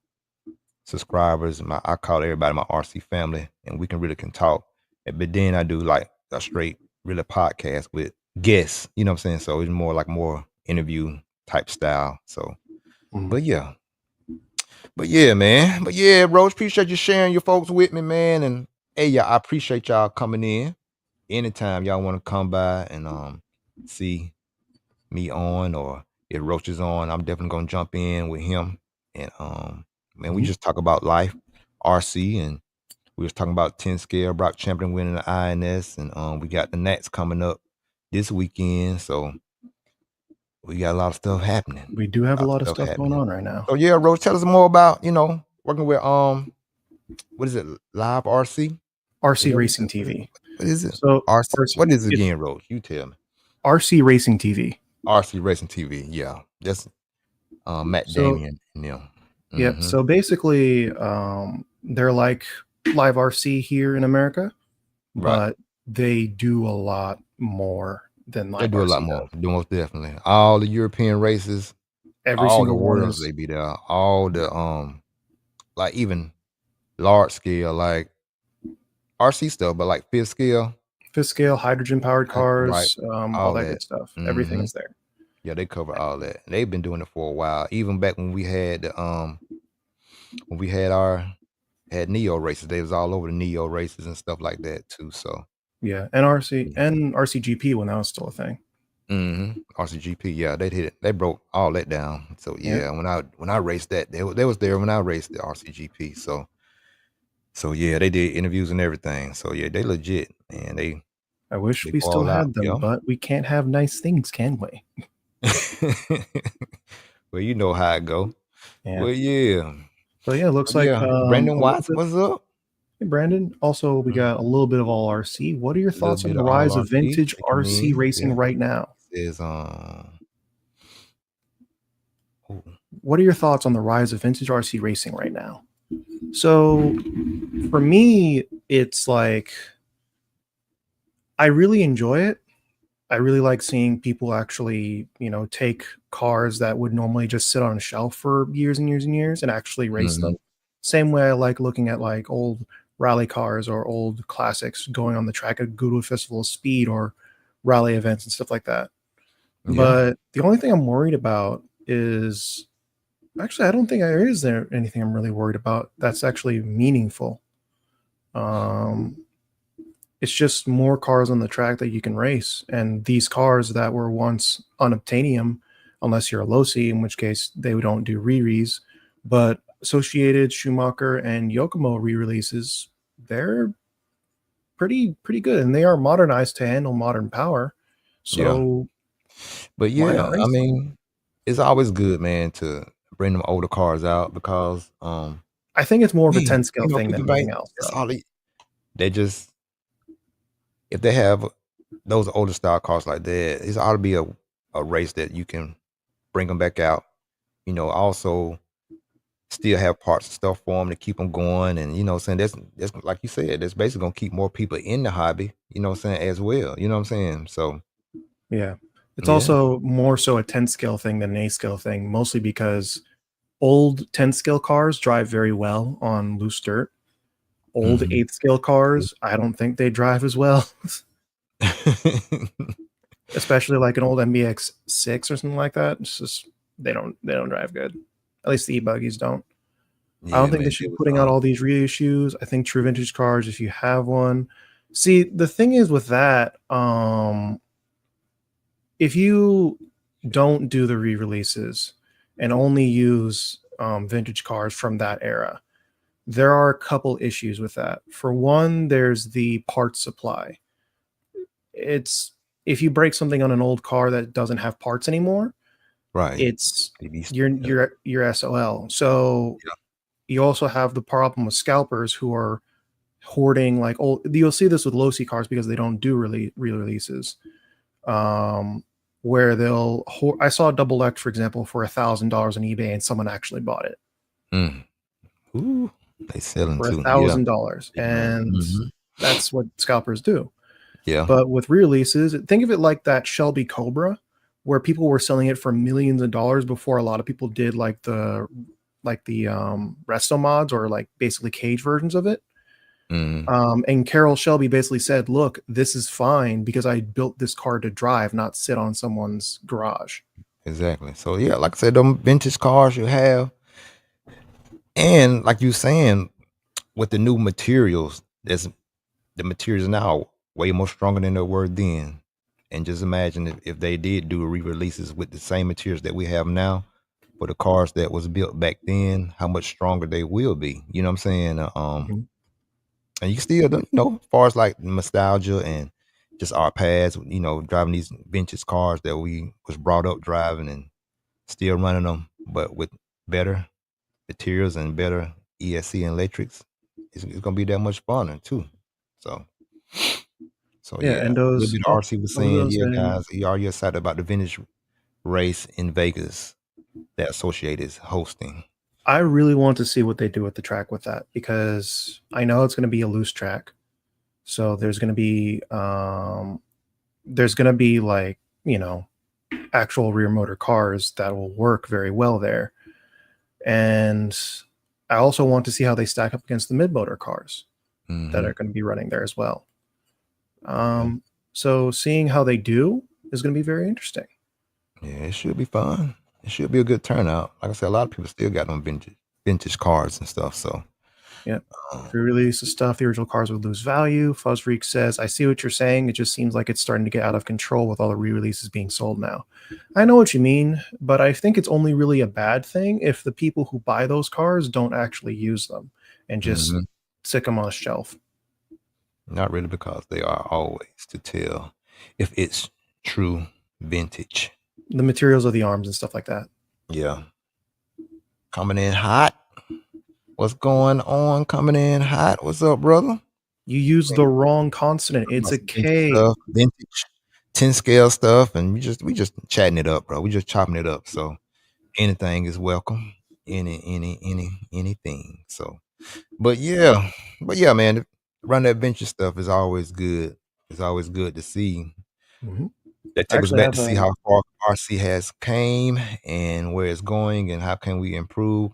Speaker 1: subscribers. I call everybody my RC family, and we can talk. But then I do like a straight really podcast with guests. You know what I'm saying? So it's more interview type style. So,
Speaker 2: Mhm.
Speaker 1: but yeah. But yeah, man. But yeah, Roach, appreciate you sharing your folks with me, man. And hey, yeah, I appreciate y'all coming in. Anytime y'all want to come by and see me on, or if Roach is on, I'm definitely gonna jump in with him. And man, we
Speaker 2: Mhm.
Speaker 1: just talk about life, RC, and we was talking about 10 scale, Brock Champion winning the INS, and we got the Nats coming up this weekend. So we got a lot of stuff happening.
Speaker 2: We do have
Speaker 1: A
Speaker 2: a
Speaker 1: lot of
Speaker 2: lot of
Speaker 1: stuff
Speaker 2: stuff going
Speaker 1: happening.
Speaker 2: on right now.
Speaker 1: So yeah, Roach, tell us more about, working with what is it, Live RC? Is
Speaker 2: RC
Speaker 1: that
Speaker 2: Racing TV.
Speaker 1: what is it?
Speaker 2: So
Speaker 1: RC.
Speaker 2: RC,
Speaker 1: What is it
Speaker 2: it's
Speaker 1: again, Roach? You tell me.
Speaker 2: RC Racing TV.
Speaker 1: RC Racing TV. Yeah. That's Matt
Speaker 2: So
Speaker 1: Damien and them.
Speaker 2: yep.
Speaker 1: Mm-hmm.
Speaker 2: So basically, they're like Live RC here in America,
Speaker 1: Right.
Speaker 2: but they do a lot more than
Speaker 1: They
Speaker 2: Live
Speaker 1: do a lot
Speaker 2: RC
Speaker 1: more.
Speaker 2: does.
Speaker 1: Do most definitely. All the European races,
Speaker 2: Every
Speaker 1: all the
Speaker 2: single one
Speaker 1: worlds
Speaker 2: is
Speaker 1: they be there. All the like even large scale, like RC stuff, but like fifth scale,
Speaker 2: fifth scale, hydrogen powered
Speaker 1: right?
Speaker 2: cars, all
Speaker 1: All
Speaker 2: that
Speaker 1: that.
Speaker 2: good stuff. Everything
Speaker 1: Mm-hmm.
Speaker 2: is there.
Speaker 1: Yeah, they cover all that. They've been doing it for a while. Even back when we had the when we had our had Neo races, they was all over the Neo races and stuff like that too. So
Speaker 2: Yeah, and RC
Speaker 1: yeah.
Speaker 2: and RCGP when that was still a thing.
Speaker 1: Mm-hmm. RCGP, yeah, they hit it. They broke all that down. So
Speaker 2: Yeah,
Speaker 1: yeah, when I raced that, they was there when I raced the RCGP. So yeah, they did interviews and everything. So yeah, they legit, and
Speaker 2: I wish
Speaker 1: they
Speaker 2: we
Speaker 1: go
Speaker 2: still
Speaker 1: all out.
Speaker 2: had them,
Speaker 1: Yeah.
Speaker 2: but we can't have nice things, can we?
Speaker 1: Well, you know how it go.
Speaker 2: Yeah.
Speaker 1: Well, yeah.
Speaker 2: So yeah, looks
Speaker 1: But
Speaker 2: like
Speaker 1: yeah, Brandon
Speaker 2: a little
Speaker 1: Watts,
Speaker 2: bit.
Speaker 1: what's up?
Speaker 2: Hey, Brandon. Also, we got a little bit of all RC. What are your
Speaker 1: A little
Speaker 2: thoughts on
Speaker 1: bit
Speaker 2: the
Speaker 1: of all
Speaker 2: rise of
Speaker 1: RC.
Speaker 2: vintage
Speaker 1: Take him
Speaker 2: RC
Speaker 1: in.
Speaker 2: racing
Speaker 1: Yeah.
Speaker 2: right now?
Speaker 1: Says ooh,
Speaker 2: What are your thoughts on the rise of vintage RC racing right now? So, for me, it's like I really enjoy it. I really like seeing people actually, take cars that would normally just sit on a shelf for years and years and years and actually race
Speaker 1: mhm,
Speaker 2: them. Same way I like looking at like old rally cars or old classics going on the track at Goodwood Festival of Speed or rally events and stuff like that.
Speaker 1: yeah.
Speaker 2: But the only thing I'm worried about is actually I don't think there is there anything I'm really worried about that's actually meaningful. Um, it's just more cars on the track that you can race. And these cars that were once unobtainium, unless you're a Losi, in which case they don't do re-re's, but Associated, Schumacher, and Yokomo re-releases, they're pretty good, and they are modernized to handle modern power.
Speaker 1: Yeah.
Speaker 2: So
Speaker 1: But
Speaker 2: why not
Speaker 1: yeah, I
Speaker 2: race them?
Speaker 1: mean, it's always good, man, to bring them older cars out because
Speaker 2: I think it's more of a
Speaker 1: man,
Speaker 2: 10 scale thing than
Speaker 1: people
Speaker 2: anything
Speaker 1: might
Speaker 2: else,
Speaker 1: that's
Speaker 2: though.
Speaker 1: all they just if they have those older style cars like that, it's ought to be a race that you can bring them back out. Also still have parts and stuff for them to keep them going, and saying that's like you said, that's basically gonna keep more people in the hobby. Saying as well. You know what I'm saying? So
Speaker 2: Yeah. It's
Speaker 1: yeah.
Speaker 2: also more so a 10 scale thing than an 8 scale thing, mostly because old 10 scale cars drive very well on loose dirt. Old
Speaker 1: Hmm.
Speaker 2: 8th scale cars, I don't think they drive as well, especially like an old MBX6 or something like that. It's just they don't drive good. At least the e-buggies don't. I don't
Speaker 1: Yeah,
Speaker 2: think they
Speaker 1: man.
Speaker 2: should
Speaker 1: It
Speaker 2: be
Speaker 1: was
Speaker 2: putting out all these reissues. I think true vintage cars, if you have one. See, the thing is with that, if you don't do the re-releases and only use vintage cars from that era, there are a couple issues with that. For one, there's the parts supply. It's if you break something on an old car that doesn't have parts anymore,
Speaker 1: right.
Speaker 2: it's
Speaker 1: TVs.
Speaker 2: you're
Speaker 1: Yeah.
Speaker 2: you're you're SOL. So
Speaker 1: Yeah.
Speaker 2: you also have the problem with scalpers who are hoarding like old. You'll see this with low-C cars because they don't do really re-releases. Um, where I saw a double X, for example, for $1,000 on eBay, and someone actually bought it
Speaker 1: Mm. Ooh, they selling
Speaker 2: for a
Speaker 1: too. Yeah.
Speaker 2: thousand dollars,
Speaker 1: Big money.
Speaker 2: and
Speaker 1: Mhm.
Speaker 2: that's what scalpers do.
Speaker 1: Yeah.
Speaker 2: But with re-releases, think of it like that Shelby Cobra, where people were selling it for millions of dollars before a lot of people did like the resto mods or like basically cage versions of it.
Speaker 1: Mhm.
Speaker 2: And Carroll Shelby basically said, "Look, this is fine because I built this car to drive, not sit on someone's garage."
Speaker 1: Exactly. So yeah, like I said, them vintage cars you have, And like you saying, with the new materials, there's the materials now way more stronger than they were then. And just imagine if they did do re-releases with the same materials that we have now for the cars that was built back then, how much stronger they will be. You know what I'm saying?
Speaker 2: Mhm.
Speaker 1: And you still, as far as like nostalgia and just our past, driving these vintage cars that we was brought up driving and still running them, but with better materials and better ESC and electrics, it's gonna be that much funner too. So, so
Speaker 2: Yeah,
Speaker 1: yeah,
Speaker 2: and
Speaker 1: a little
Speaker 2: those
Speaker 1: bit
Speaker 2: I
Speaker 1: of RC was
Speaker 2: was
Speaker 1: saying,
Speaker 2: gonna
Speaker 1: yeah,
Speaker 2: say
Speaker 1: guys, are you excited about the vintage race in Vegas that Associated is hosting?
Speaker 2: I really want to see what they do with the track with that because I know it's gonna be a loose track. So there's gonna be like, actual rear motor cars that will work very well there. And I also want to see how they stack up against the mid motor cars that
Speaker 1: Mm-hmm.
Speaker 2: are going to be running there as well.
Speaker 1: Yeah,
Speaker 2: So seeing how they do is going to be very interesting.
Speaker 1: yeah, it should be fun. It should be a good turnout. Like I said, a lot of people still got them vintage cars and stuff. So,
Speaker 2: Yeah.
Speaker 1: um,
Speaker 2: If we release the stuff, the original cars would lose value. Fuzzreek says, I see what you're saying. It just seems like it's starting to get out of control with all the re-releases being sold now. I know what you mean, but I think it's only really a bad thing if the people who buy those cars don't actually use them and just
Speaker 1: mhm.
Speaker 2: stick them on a shelf.
Speaker 1: Not really, because they are always to tell if it's true vintage.
Speaker 2: The materials of the arms and stuff like that.
Speaker 1: Yeah, coming in hot. What's going on? Coming in hot. What's up, brother?
Speaker 2: You use
Speaker 1: Ain't
Speaker 2: the wrong consonant.
Speaker 1: talking
Speaker 2: It's
Speaker 1: about
Speaker 2: a
Speaker 1: some vintage
Speaker 2: K.
Speaker 1: stuff, vintage 10 scale stuff, and we just chatting it up, bro. We just chopping it up. So anything is welcome. Anything. So, but yeah, man, run that venture stuff is always good. It's always good to see.
Speaker 2: Mhm.
Speaker 1: That
Speaker 2: I
Speaker 1: take us
Speaker 2: actually
Speaker 1: back to
Speaker 2: have
Speaker 1: see
Speaker 2: a
Speaker 1: how far RC has came and where it's going and how can we improve.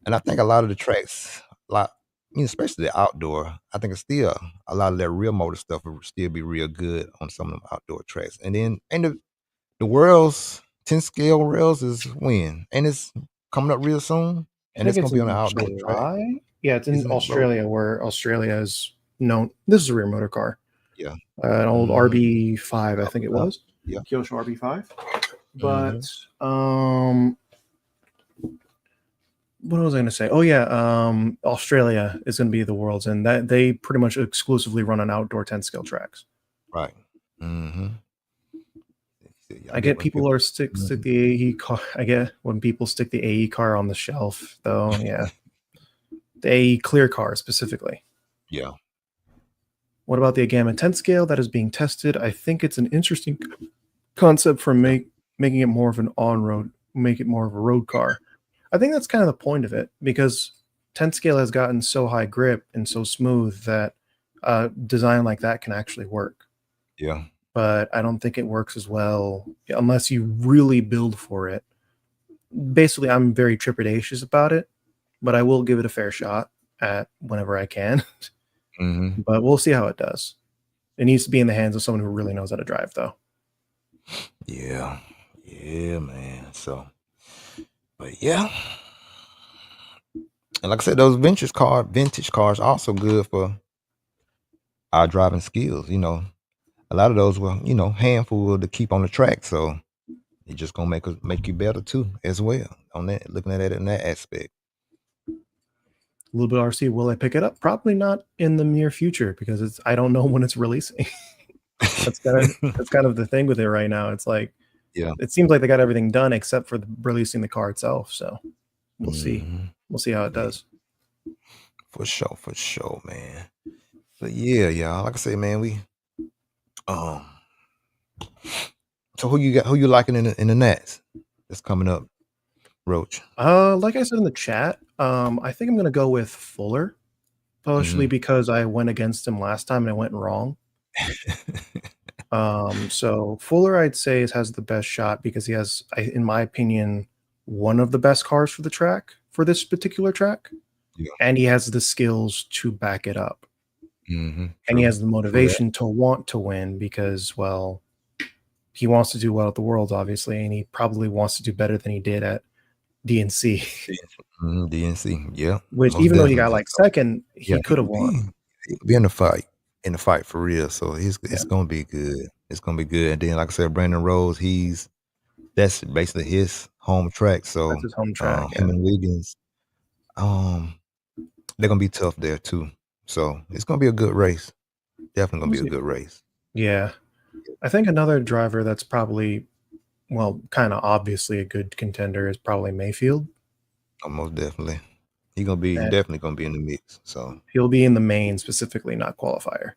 Speaker 1: And I think a lot of the tracks, lot, especially the outdoor, I think it's still a lot of that real motor stuff will still be real good on some of them outdoor tracks. And then and the world's 10 scale rails is when? And it's coming up real soon.
Speaker 2: I
Speaker 1: And
Speaker 2: think
Speaker 1: it's
Speaker 2: it's
Speaker 1: gonna be on an
Speaker 2: in
Speaker 1: outdoor track,
Speaker 2: July. Yeah, it's in
Speaker 1: isn't it, bro?
Speaker 2: Australia, where Australia is known. This is a rear motor car,
Speaker 1: Yeah.
Speaker 2: an old
Speaker 1: Mhm.
Speaker 2: RB5, I
Speaker 1: Up,
Speaker 2: think it
Speaker 1: up.
Speaker 2: was,
Speaker 1: Yeah.
Speaker 2: Kyosho RB5.
Speaker 1: Mhm.
Speaker 2: But what was I going to say? Oh yeah, Australia is going to be the world's, and that they pretty much exclusively run on outdoor 10 scale tracks.
Speaker 1: Right. Mhm. I
Speaker 2: I
Speaker 1: get
Speaker 2: get
Speaker 1: when
Speaker 2: people
Speaker 1: people.
Speaker 2: are stick
Speaker 1: Mhm.
Speaker 2: the AE car. I get when people stick the AE car on the shelf, though. Yeah, the AE clear car specifically.
Speaker 1: Yeah.
Speaker 2: What about the Gamma 10 scale that is being tested? I think it's an interesting concept for
Speaker 1: Yeah.
Speaker 2: making it more of an on-road, make it more of a road car. I think that's kind of the point of it because 10 scale has gotten so high grip and so smooth that design like that can actually work.
Speaker 1: Yeah.
Speaker 2: But I don't think it works as well unless you really build for it. Basically, I'm very trepidatious about it, but I will give it a fair shot at whenever I can.
Speaker 1: Mhm.
Speaker 2: But we'll see how it does. It needs to be in the hands of someone who really knows how to drive, though.
Speaker 1: Yeah. Yeah, man. So, but yeah. And like I said, those vintage cars also good for our driving skills. A lot of those were, handful to keep on the track. So it's just gonna make you better too, as well. On that, looking at it in that aspect.
Speaker 2: A little bit of RC. Will I pick it up? Probably not in the near future because I don't know when it's releasing. That's kind of the thing with it right now. It's like
Speaker 1: Yeah.
Speaker 2: it seems like they got everything done except for releasing the car itself. So we'll see.
Speaker 1: Hmm.
Speaker 2: We'll see how it
Speaker 1: Yeah,
Speaker 2: does.
Speaker 1: for sure, man. But yeah, y'all. Like I say, man, we um. So who you got? Who you liking in the Nats? That's coming up, Roach.
Speaker 2: Like I said in the chat, I think I'm gonna go with Fuller, partially
Speaker 1: Hmm.
Speaker 2: because I went against him last time and it went wrong. So Fuller, I'd say, has the best shot because he has, in my opinion, one of the best cars for the track for this particular track,
Speaker 1: Yeah.
Speaker 2: and he has the skills to back it up,
Speaker 1: Hmm.
Speaker 2: and he
Speaker 1: True.
Speaker 2: has the
Speaker 1: True that.
Speaker 2: motivation to want to win because, well, he wants to do well at the Worlds, obviously, and he probably wants to do better than he did at DNC.
Speaker 1: DNC. Yeah,
Speaker 2: which
Speaker 1: most
Speaker 2: even though he got
Speaker 1: definitely.
Speaker 2: like
Speaker 1: So,
Speaker 2: second,
Speaker 1: yeah,
Speaker 2: he could have won.
Speaker 1: he could be in the fight for real. So
Speaker 2: Yeah,
Speaker 1: it's gonna be good. It's gonna be good. And then, like I said, Brandon Rose, that's basically his home track. So
Speaker 2: that's his home track. Yeah,
Speaker 1: him and Wiggins, um, they're gonna be tough there too. So it's gonna be a good race. Definitely gonna
Speaker 2: We'll
Speaker 1: be a
Speaker 2: see.
Speaker 1: good race.
Speaker 2: Yeah. I think another driver that's probably, well, kind of obviously a good contender is probably Mayfield.
Speaker 1: Most definitely. He gonna be
Speaker 2: And
Speaker 1: definitely gonna be in the mix.
Speaker 2: he'll be in the main specifically, not qualifier.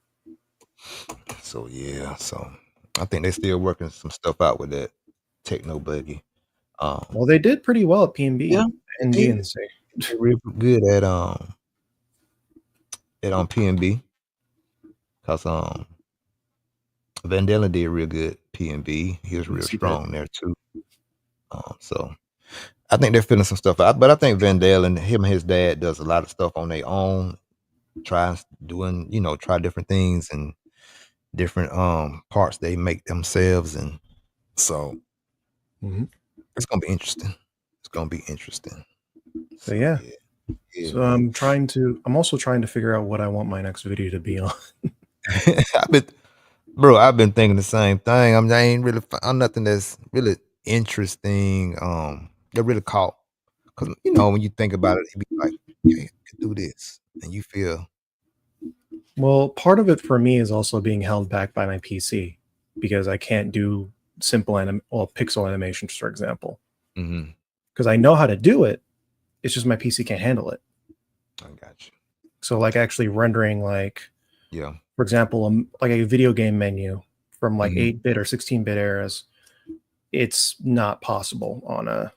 Speaker 1: So yeah. So I think they're still working some stuff out with that techno buggy.
Speaker 2: Well, they did pretty well at
Speaker 1: Yeah,
Speaker 2: PNB and
Speaker 1: they did.
Speaker 2: GNC.
Speaker 1: They're real good at PNB because Van Dalen did real good PNB. He was real
Speaker 2: Yes, he did.
Speaker 1: strong there too. So I think they're filling some stuff out. But I think Van Dalen, him and his dad does a lot of stuff on their own, try different things and different parts they make themselves, and so
Speaker 2: Hmm.
Speaker 1: it's gonna be interesting. It's gonna be interesting.
Speaker 2: So
Speaker 1: So
Speaker 2: yeah.
Speaker 1: yeah, yeah,
Speaker 2: So
Speaker 1: man.
Speaker 2: I'm also trying to figure out what I want my next video to be on.
Speaker 1: I've been, bro. I've been thinking the same thing. I ain't really found nothing that's really interesting. That really caught. Cause when you think about it, you be like, "Okay, I could do this," and you feel,
Speaker 2: Well, part of it for me is also being held back by my PC because I can't do pixel animations, for example,
Speaker 1: mm-hmm,
Speaker 2: because I know how to do it. It's just my PC can't handle it.
Speaker 1: I got you.
Speaker 2: So, like actually rendering, like
Speaker 1: Yeah.
Speaker 2: for example, like a video game menu from like
Speaker 1: Mm-hmm.
Speaker 2: 8-bit or 16-bit eras, it's not possible on a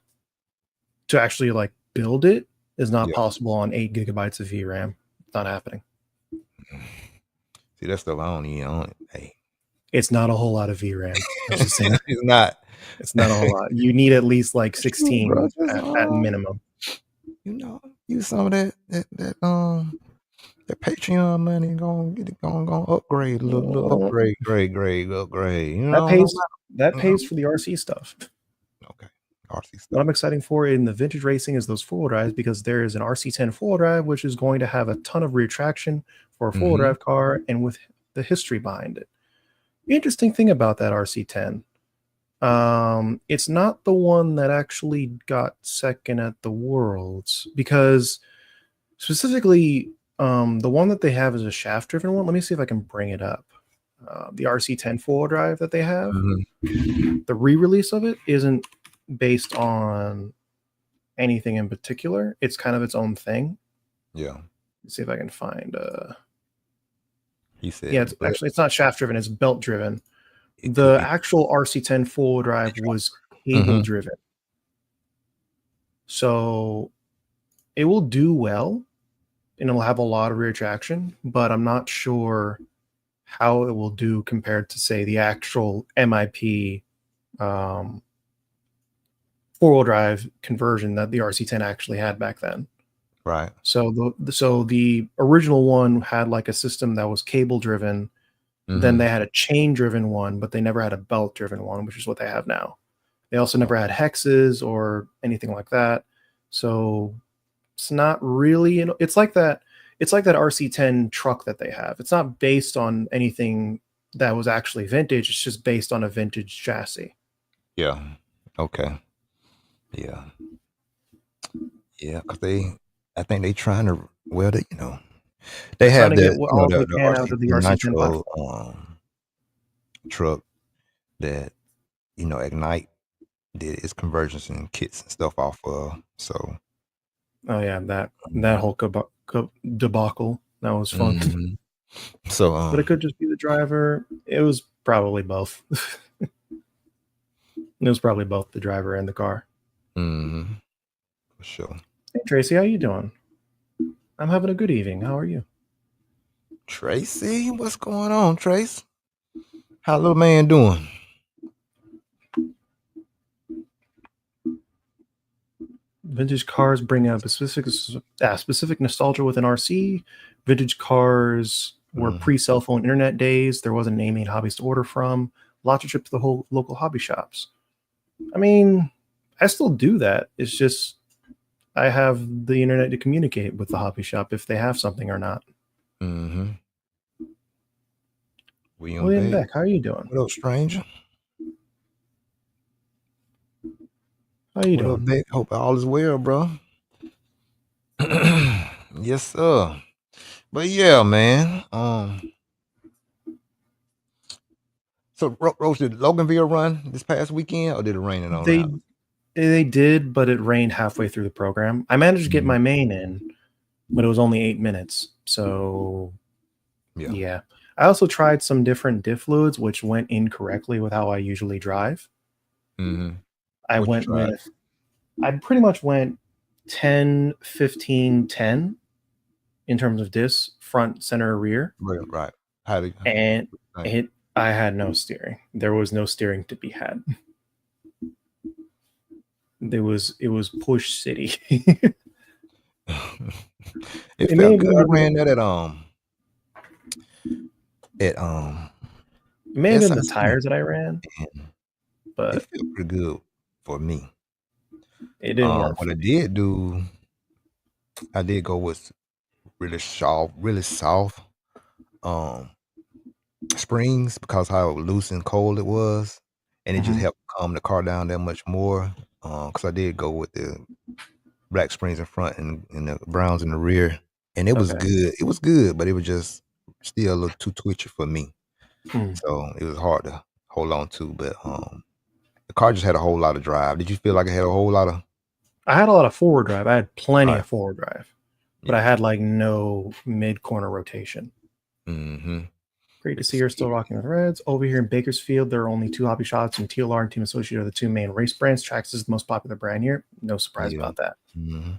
Speaker 2: to actually like build it is not
Speaker 1: Yeah.
Speaker 2: possible on 8 GB of VRAM. It's not happening.
Speaker 1: See, that stuff I don't even own. Hey,
Speaker 2: It's not a whole lot of VRAM. Let's just say that.
Speaker 1: it's not.
Speaker 2: It's not a whole lot. You need at least like
Speaker 1: Shoot, bro.
Speaker 2: 16
Speaker 1: Just
Speaker 2: at minimum.
Speaker 1: you know, use some of that Patreon money. Gonna get it. Gonna upgrade a little
Speaker 2: Uh,
Speaker 1: upgrade, upgrade.
Speaker 2: that
Speaker 1: No,
Speaker 2: pays that
Speaker 1: no.
Speaker 2: pays for the RC stuff.
Speaker 1: Okay, RC
Speaker 2: What
Speaker 1: stuff.
Speaker 2: I'm excited for in the vintage racing is those four-wheel drives because there is an RC10 four-wheel drive which is going to have a ton of rear traction for a four-wheel
Speaker 1: Mm-hmm.
Speaker 2: drive car and with the history behind it. Interesting thing about that RC10, it's not the one that actually got second at the Worlds because specifically the one that they have is a shaft-driven one. Let me see if I can bring it up. The RC10 four-wheel drive that they have, the re-release of it isn't based on anything in particular. It's kind of its own thing.
Speaker 1: Yeah.
Speaker 2: Let's see if I can find
Speaker 1: He said,
Speaker 2: yeah, it's
Speaker 1: but
Speaker 2: actually it's not shaft driven, it's belt driven.
Speaker 1: it could
Speaker 2: The
Speaker 1: be.
Speaker 2: actual RC10 four-wheel drive was cable
Speaker 1: Mm-hmm.
Speaker 2: driven. So it will do well and it'll have a lot of rear traction, but I'm not sure how it will do compared to say the actual MIP four-wheel drive conversion that the RC10 actually had back then.
Speaker 1: Right.
Speaker 2: So the original one had like a system that was cable driven. Then
Speaker 1: Mm-hmm.
Speaker 2: they had a chain driven one, but they never had a belt driven one, which is what they have now. They also never had hexes or anything like that. So it's not really, it's like that. It's like that RC10 truck that they have. It's not based on anything that was actually vintage. It's just based on a vintage chassis.
Speaker 1: Yeah. Okay. Yeah. Yeah. Cause I think they trying to, well, they
Speaker 2: They're trying
Speaker 1: have
Speaker 2: to get
Speaker 1: the,
Speaker 2: all they
Speaker 1: the
Speaker 2: can out of the
Speaker 1: RC10
Speaker 2: RC10
Speaker 1: Nitro,
Speaker 2: platform.
Speaker 1: truck that, Ignite did its conversions and kits and stuff off of. So,
Speaker 2: Oh yeah, that whole debacle that was fun.
Speaker 1: mhm. So,
Speaker 2: But it could just be the driver. It was probably both. It was probably both the driver and the car.
Speaker 1: for sure.
Speaker 2: Hey Tracy, how you doing? I'm having a good evening. How are you?
Speaker 1: Tracy, what's going on, Trace? How little man doing?
Speaker 2: Vintage cars bring up a specific nostalgia within RC. Vintage cars were
Speaker 1: Mhm.
Speaker 2: pre-cell phone internet days. There wasn't naming hobbies to order from. Lots of trips to the whole local hobby shops. I mean, I still do that. It's just I have the internet to communicate with the hobby shop if they have something or not.
Speaker 1: Mm-hmm. William
Speaker 2: William
Speaker 1: Beck.
Speaker 2: Beck, how are you doing?
Speaker 1: What up, stranger?
Speaker 2: How are you
Speaker 1: What up,
Speaker 2: doing?
Speaker 1: Beck? Hope all is well, bro. Yes, sir. But yeah, man. So Roach, did Loganville run this past weekend, or did it rain it on
Speaker 2: They
Speaker 1: out?
Speaker 2: they did, but it rained halfway through the program. I managed to get
Speaker 1: Mhm.
Speaker 2: my main in, but it was only 8 minutes. So
Speaker 1: Yeah.
Speaker 2: yeah. I also tried some different diff fluids, which went incorrectly with how I usually drive.
Speaker 1: Mm-hmm.
Speaker 2: I
Speaker 1: What you
Speaker 2: went
Speaker 1: tried?
Speaker 2: with, I pretty much went 10, 15, 10 in terms of diffs, front, center, rear.
Speaker 1: Right. How did
Speaker 2: And
Speaker 1: think?
Speaker 2: I had no steering. There was no steering to be had. It was push city.
Speaker 1: It
Speaker 2: It may
Speaker 1: felt
Speaker 2: have
Speaker 1: good.
Speaker 2: been
Speaker 1: I
Speaker 2: the
Speaker 1: ran that at
Speaker 2: it may have been the
Speaker 1: SIC,
Speaker 2: tires that I ran,
Speaker 1: and it
Speaker 2: but
Speaker 1: felt pretty good for me.
Speaker 2: it didn't work
Speaker 1: What
Speaker 2: for
Speaker 1: I
Speaker 2: me.
Speaker 1: did do, I did go with really soft um springs because how loose and cold it was, and it just
Speaker 2: Mhm.
Speaker 1: helped calm the car down that much more. Because I did go with the black springs in front and the browns in the rear, and it was
Speaker 2: Okay.
Speaker 1: good. It was good, but it was just still a little too twitchy for me.
Speaker 2: Hmm.
Speaker 1: So it was hard to hold on to. But the car just had a whole lot of drive. Did you feel like it had a whole lot of
Speaker 2: I had a lot of forward drive. I had plenty
Speaker 1: right?
Speaker 2: of forward drive, but I
Speaker 1: Yeah.
Speaker 2: had like no mid corner rotation.
Speaker 1: Mm-hmm.
Speaker 2: Great to
Speaker 1: Great to
Speaker 2: see you're
Speaker 1: see
Speaker 2: still rocking with Reds. Over here in Bakersfield, there are only two hobby shops, and TLR and Team Associated are the two main race brands. Trax is the most popular brand here. No surprise
Speaker 1: Yeah.
Speaker 2: about that.
Speaker 1: Mm-hmm.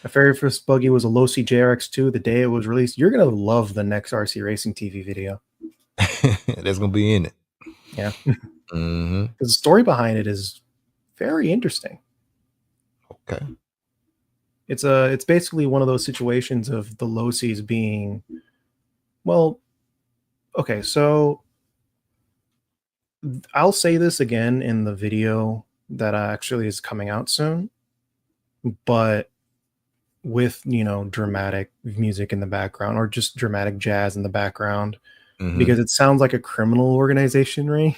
Speaker 2: My very first buggy was a Losi JRX2 the day it was released. You're going to love the next RC Racing TV video.
Speaker 1: That's gonna be in it.
Speaker 2: Yeah.
Speaker 1: Mm-hmm.
Speaker 2: The story behind it is very interesting.
Speaker 1: Okay.
Speaker 2: It's basically one of those situations of the Losis being, well, okay, so I'll say this again in the video that actually is coming out soon, but with, dramatic music in the background or just dramatic jazz in the background
Speaker 1: Mm-hmm.
Speaker 2: because it sounds like a criminal organization ring.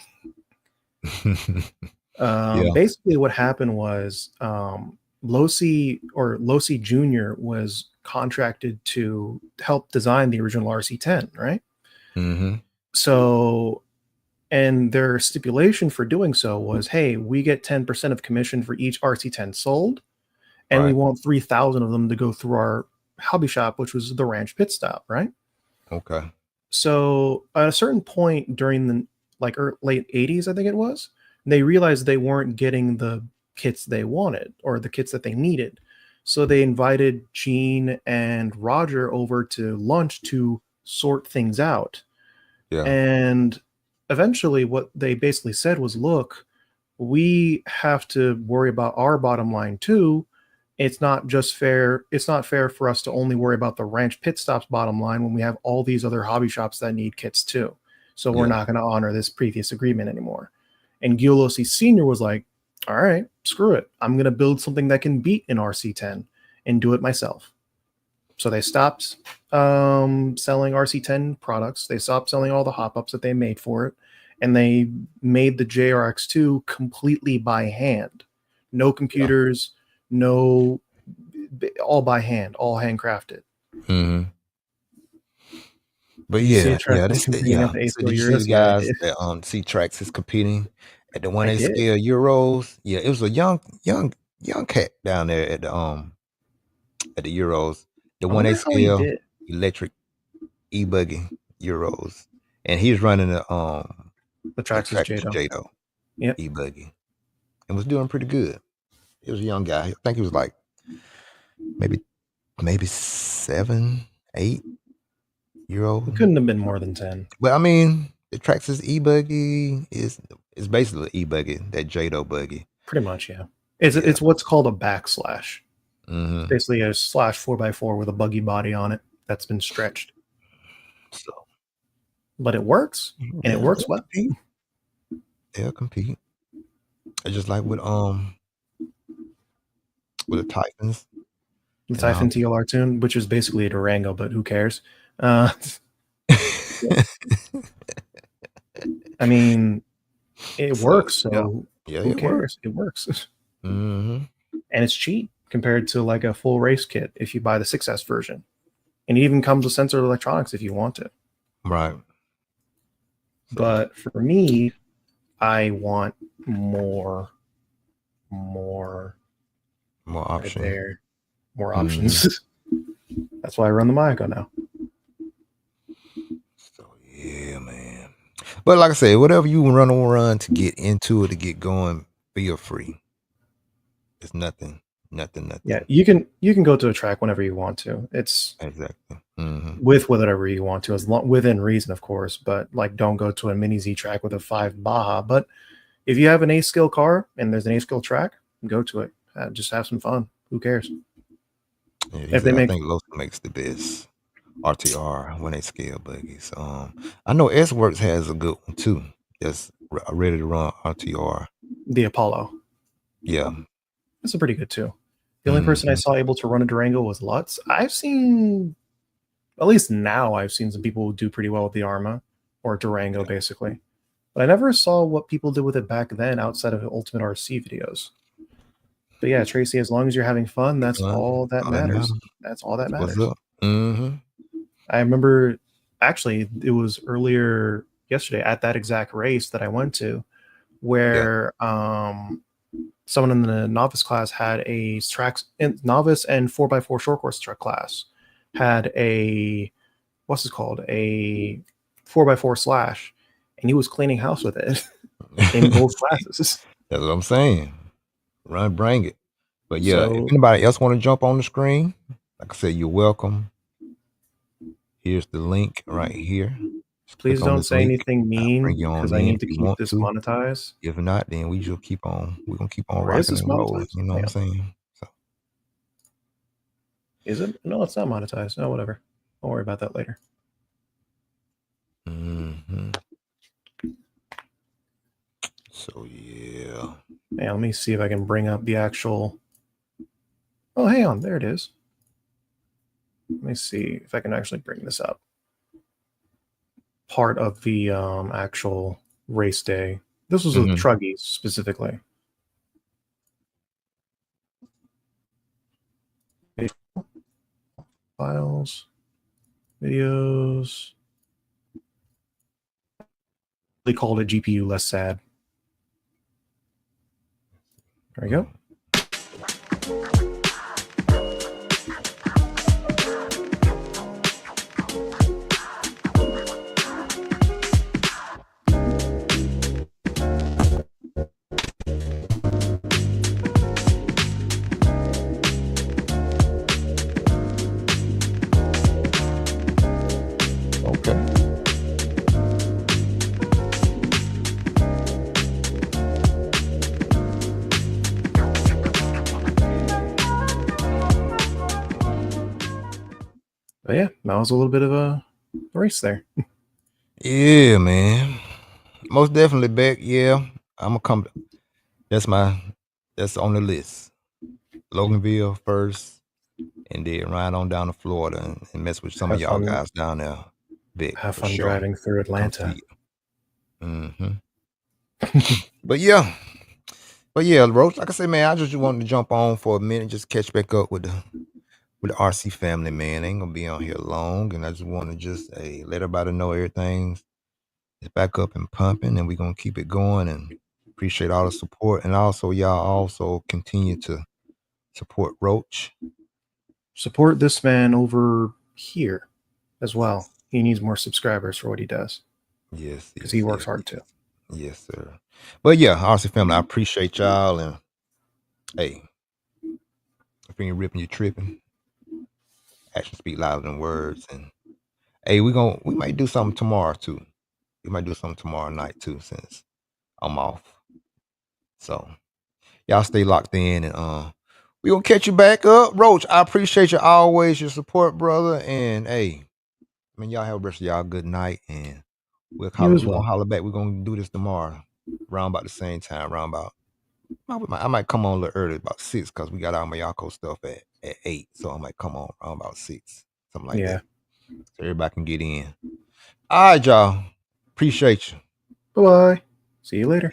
Speaker 1: Yeah.
Speaker 2: Basically, what happened was Losi Jr. was contracted to help design the original RC10, right?
Speaker 1: Mm-hmm.
Speaker 2: So, and their stipulation for doing so was, hey, we get 10% of commission for each RC10 sold, and we
Speaker 1: Right.
Speaker 2: want 3,000 of them to go through our hobby shop, which was the Ranch Pit Stop, right?
Speaker 1: Okay.
Speaker 2: So at a certain point during the late 80s, I think it was, they realized they weren't getting the kits they wanted or the kits that they needed. So they invited Gene and Roger over to lunch to sort things out.
Speaker 1: Yeah.
Speaker 2: And eventually what they basically said was, look, we have to worry about our bottom line too. It's not just fair. It's not fair for us to only worry about the ranch pit stops bottom line when we have all these other hobby shops that need kits too. So we're
Speaker 1: Yeah.
Speaker 2: not going to honor this previous agreement anymore. And Giulosi Sr. was like, all right, screw it. I'm going to build something that can beat an RC10 and do it myself. So they stopped selling RC10 products. They stopped selling all the hop ups that they made for it. And they made the JRX2 completely by hand. No
Speaker 1: Yeah.
Speaker 2: computers, no, all by hand, all handcrafted.
Speaker 1: Mm-hmm. But
Speaker 2: Did you see
Speaker 1: yeah,
Speaker 2: a track was competing at
Speaker 1: yeah.
Speaker 2: the
Speaker 1: So
Speaker 2: ACO
Speaker 1: did you see the
Speaker 2: Euros? Yeah, I
Speaker 1: guys
Speaker 2: did.
Speaker 1: that see Trax is competing at the one
Speaker 2: I
Speaker 1: A
Speaker 2: did.
Speaker 1: scale Euros? Yeah, it was a young cat down there at the Euros. The
Speaker 2: I
Speaker 1: one A
Speaker 2: wonder how he
Speaker 1: scale
Speaker 2: did.
Speaker 1: electric e-buggy Euros. And he's running
Speaker 2: The
Speaker 1: a
Speaker 2: tracks is
Speaker 1: Trax
Speaker 2: Jado.
Speaker 1: Jado
Speaker 2: Yep.
Speaker 1: e-buggy and was doing pretty good. He was a young guy. I think he was like maybe 7, 8 year
Speaker 2: It
Speaker 1: old.
Speaker 2: couldn't have been more than 10.
Speaker 1: But I mean, the Traxxas e-buggy is basically an e-buggy, that Jado buggy.
Speaker 2: Pretty much, yeah. It's
Speaker 1: Yeah.
Speaker 2: it's what's called a backslash. It's
Speaker 1: Mm-hmm.
Speaker 2: basically a slash 4x4 with a buggy body on it that's been stretched.
Speaker 1: So
Speaker 2: But it works, and it
Speaker 1: yeah,
Speaker 2: works
Speaker 1: they'll
Speaker 2: well.
Speaker 1: compete. They'll compete. It's just like with the Titans.
Speaker 2: The
Speaker 1: And
Speaker 2: Typhon TLR tune, which is basically a Durango, but who cares? I mean, it
Speaker 1: so
Speaker 2: works,
Speaker 1: yeah,
Speaker 2: so
Speaker 1: yeah,
Speaker 2: who
Speaker 1: it works.
Speaker 2: cares? It works.
Speaker 1: Mm-hmm.
Speaker 2: And it's cheap compared to like a full race kit if you buy the 6S version. And it even comes with sensor electronics if you want it.
Speaker 1: Right. So
Speaker 2: But for me, I want more
Speaker 1: more
Speaker 2: right
Speaker 1: options.
Speaker 2: there, more
Speaker 1: Mm-hmm.
Speaker 2: options. That's why I run the Mayako now.
Speaker 1: So yeah, man. But like I said, whatever you run to get into it to get going, feel free. It's nothing,
Speaker 2: Yeah,
Speaker 1: nothing.
Speaker 2: you can go to a track whenever you want to. It's
Speaker 1: Exactly. Mm-hmm.
Speaker 2: with whatever you want to, as long within reason, of course. But like, don't go to a mini Z track with a 5 Baja. But if you have an A skill car and there's an A skill track, go to it. Just have some fun. Who cares?
Speaker 1: Yeah, he
Speaker 2: If they
Speaker 1: said I
Speaker 2: make
Speaker 1: think Los makes the best RTR when they scale buggies. I know S Works has a good one too. That's ready to run RTR.
Speaker 2: the Apollo,
Speaker 1: Yeah.
Speaker 2: that's a pretty good too. The only person I
Speaker 1: Mm-hmm.
Speaker 2: saw able to run a Durango was Lutz. I've seen, at least now, I've seen some people do pretty well with the Arma or Durango, basically. But I never saw what people did with it back then outside of Ultimate RC videos. But yeah, Tracy, as long as you're having fun, that's all that
Speaker 1: All that
Speaker 2: matters.
Speaker 1: matters.
Speaker 2: That's all that
Speaker 1: What's
Speaker 2: matters.
Speaker 1: up? Mm-hmm.
Speaker 2: I remember actually it was earlier yesterday at that exact race that I went to
Speaker 1: Yeah.
Speaker 2: where someone in the novice class had a tracks in novice and 4x4 short course truck class had a what's it called, a 4x4 slash, and he was cleaning house with it in both
Speaker 1: See,
Speaker 2: classes.
Speaker 1: that's what I'm saying. Bring it. But yeah, if
Speaker 2: So
Speaker 1: anybody else want to jump on the screen, like I said, you're welcome. Here's the link right here. Just
Speaker 2: please
Speaker 1: click on
Speaker 2: don't
Speaker 1: this
Speaker 2: say
Speaker 1: link.
Speaker 2: anything
Speaker 1: I'll bring
Speaker 2: mean
Speaker 1: you
Speaker 2: because
Speaker 1: on
Speaker 2: I
Speaker 1: in
Speaker 2: need
Speaker 1: if
Speaker 2: to
Speaker 1: you
Speaker 2: keep
Speaker 1: want
Speaker 2: this
Speaker 1: to.
Speaker 2: monetized.
Speaker 1: If not, then we just keep on. We're gonna keep on
Speaker 2: Or is
Speaker 1: rocking
Speaker 2: this
Speaker 1: and rolling.
Speaker 2: monetized?
Speaker 1: You know what
Speaker 2: Hang
Speaker 1: I'm
Speaker 2: on.
Speaker 1: saying? So
Speaker 2: Is it? No, it's not monetized. No, whatever. Don't worry about that later.
Speaker 1: mm-hmm. So yeah.
Speaker 2: Yeah, let me see if I can bring up the actual. Oh, hang on. There it is. Let me see if I can actually bring this up. Part of the actual race day. This was with
Speaker 1: Mm-hmm.
Speaker 2: Truggies specifically. Files, videos. They called it GPU less sad. There we go.
Speaker 1: Okay.
Speaker 2: But yeah, that was a little bit of a race there.
Speaker 1: Yeah, man. Most definitely back. Yeah, I'm gonna come. That's on the list. Loganville first, and then ride on down to Florida and mess with some of
Speaker 2: Have
Speaker 1: y'all
Speaker 2: fun.
Speaker 1: guys down there. Big
Speaker 2: Have
Speaker 1: for
Speaker 2: fun
Speaker 1: sure.
Speaker 2: driving through
Speaker 1: Come
Speaker 2: Atlanta.
Speaker 1: see you. Mm-hmm. But yeah. But yeah, Roach, like I said, man, I just wanted to jump on for a minute, just catch back up with the RC family, man. I ain't gonna be on here long, and I just want to just let everybody know everything's is back up and pumping, and we're gonna keep it going. And appreciate all the support, and also y'all also continue to support Roach.
Speaker 2: Support this man over here as well. He needs more subscribers for what he does
Speaker 1: Yes,
Speaker 2: because he
Speaker 1: yes,
Speaker 2: works
Speaker 1: yes,
Speaker 2: hard too.
Speaker 1: yes, yes, sir. But yeah, RC family, I appreciate y'all, and hey, if you ain't ripping, you tripping. Actions speak louder than words, and hey, we might do something tomorrow too. We might do something tomorrow night too, since I'm off. So y'all stay locked in, and we gonna catch you back up, Roach. I appreciate you always your support, brother. And hey, man, y'all have a rest of y'all good night, and
Speaker 2: You as
Speaker 1: we're gonna
Speaker 2: well.
Speaker 1: holler back. We're gonna do this tomorrow, around about the same time, around about I might come on a little early, about 6, because we got our Mayako stuff at 8. So I might come on around about 6, something like
Speaker 2: Yeah.
Speaker 1: that. So everybody can get in. All right, y'all. Appreciate you.
Speaker 2: Bye bye. See you later.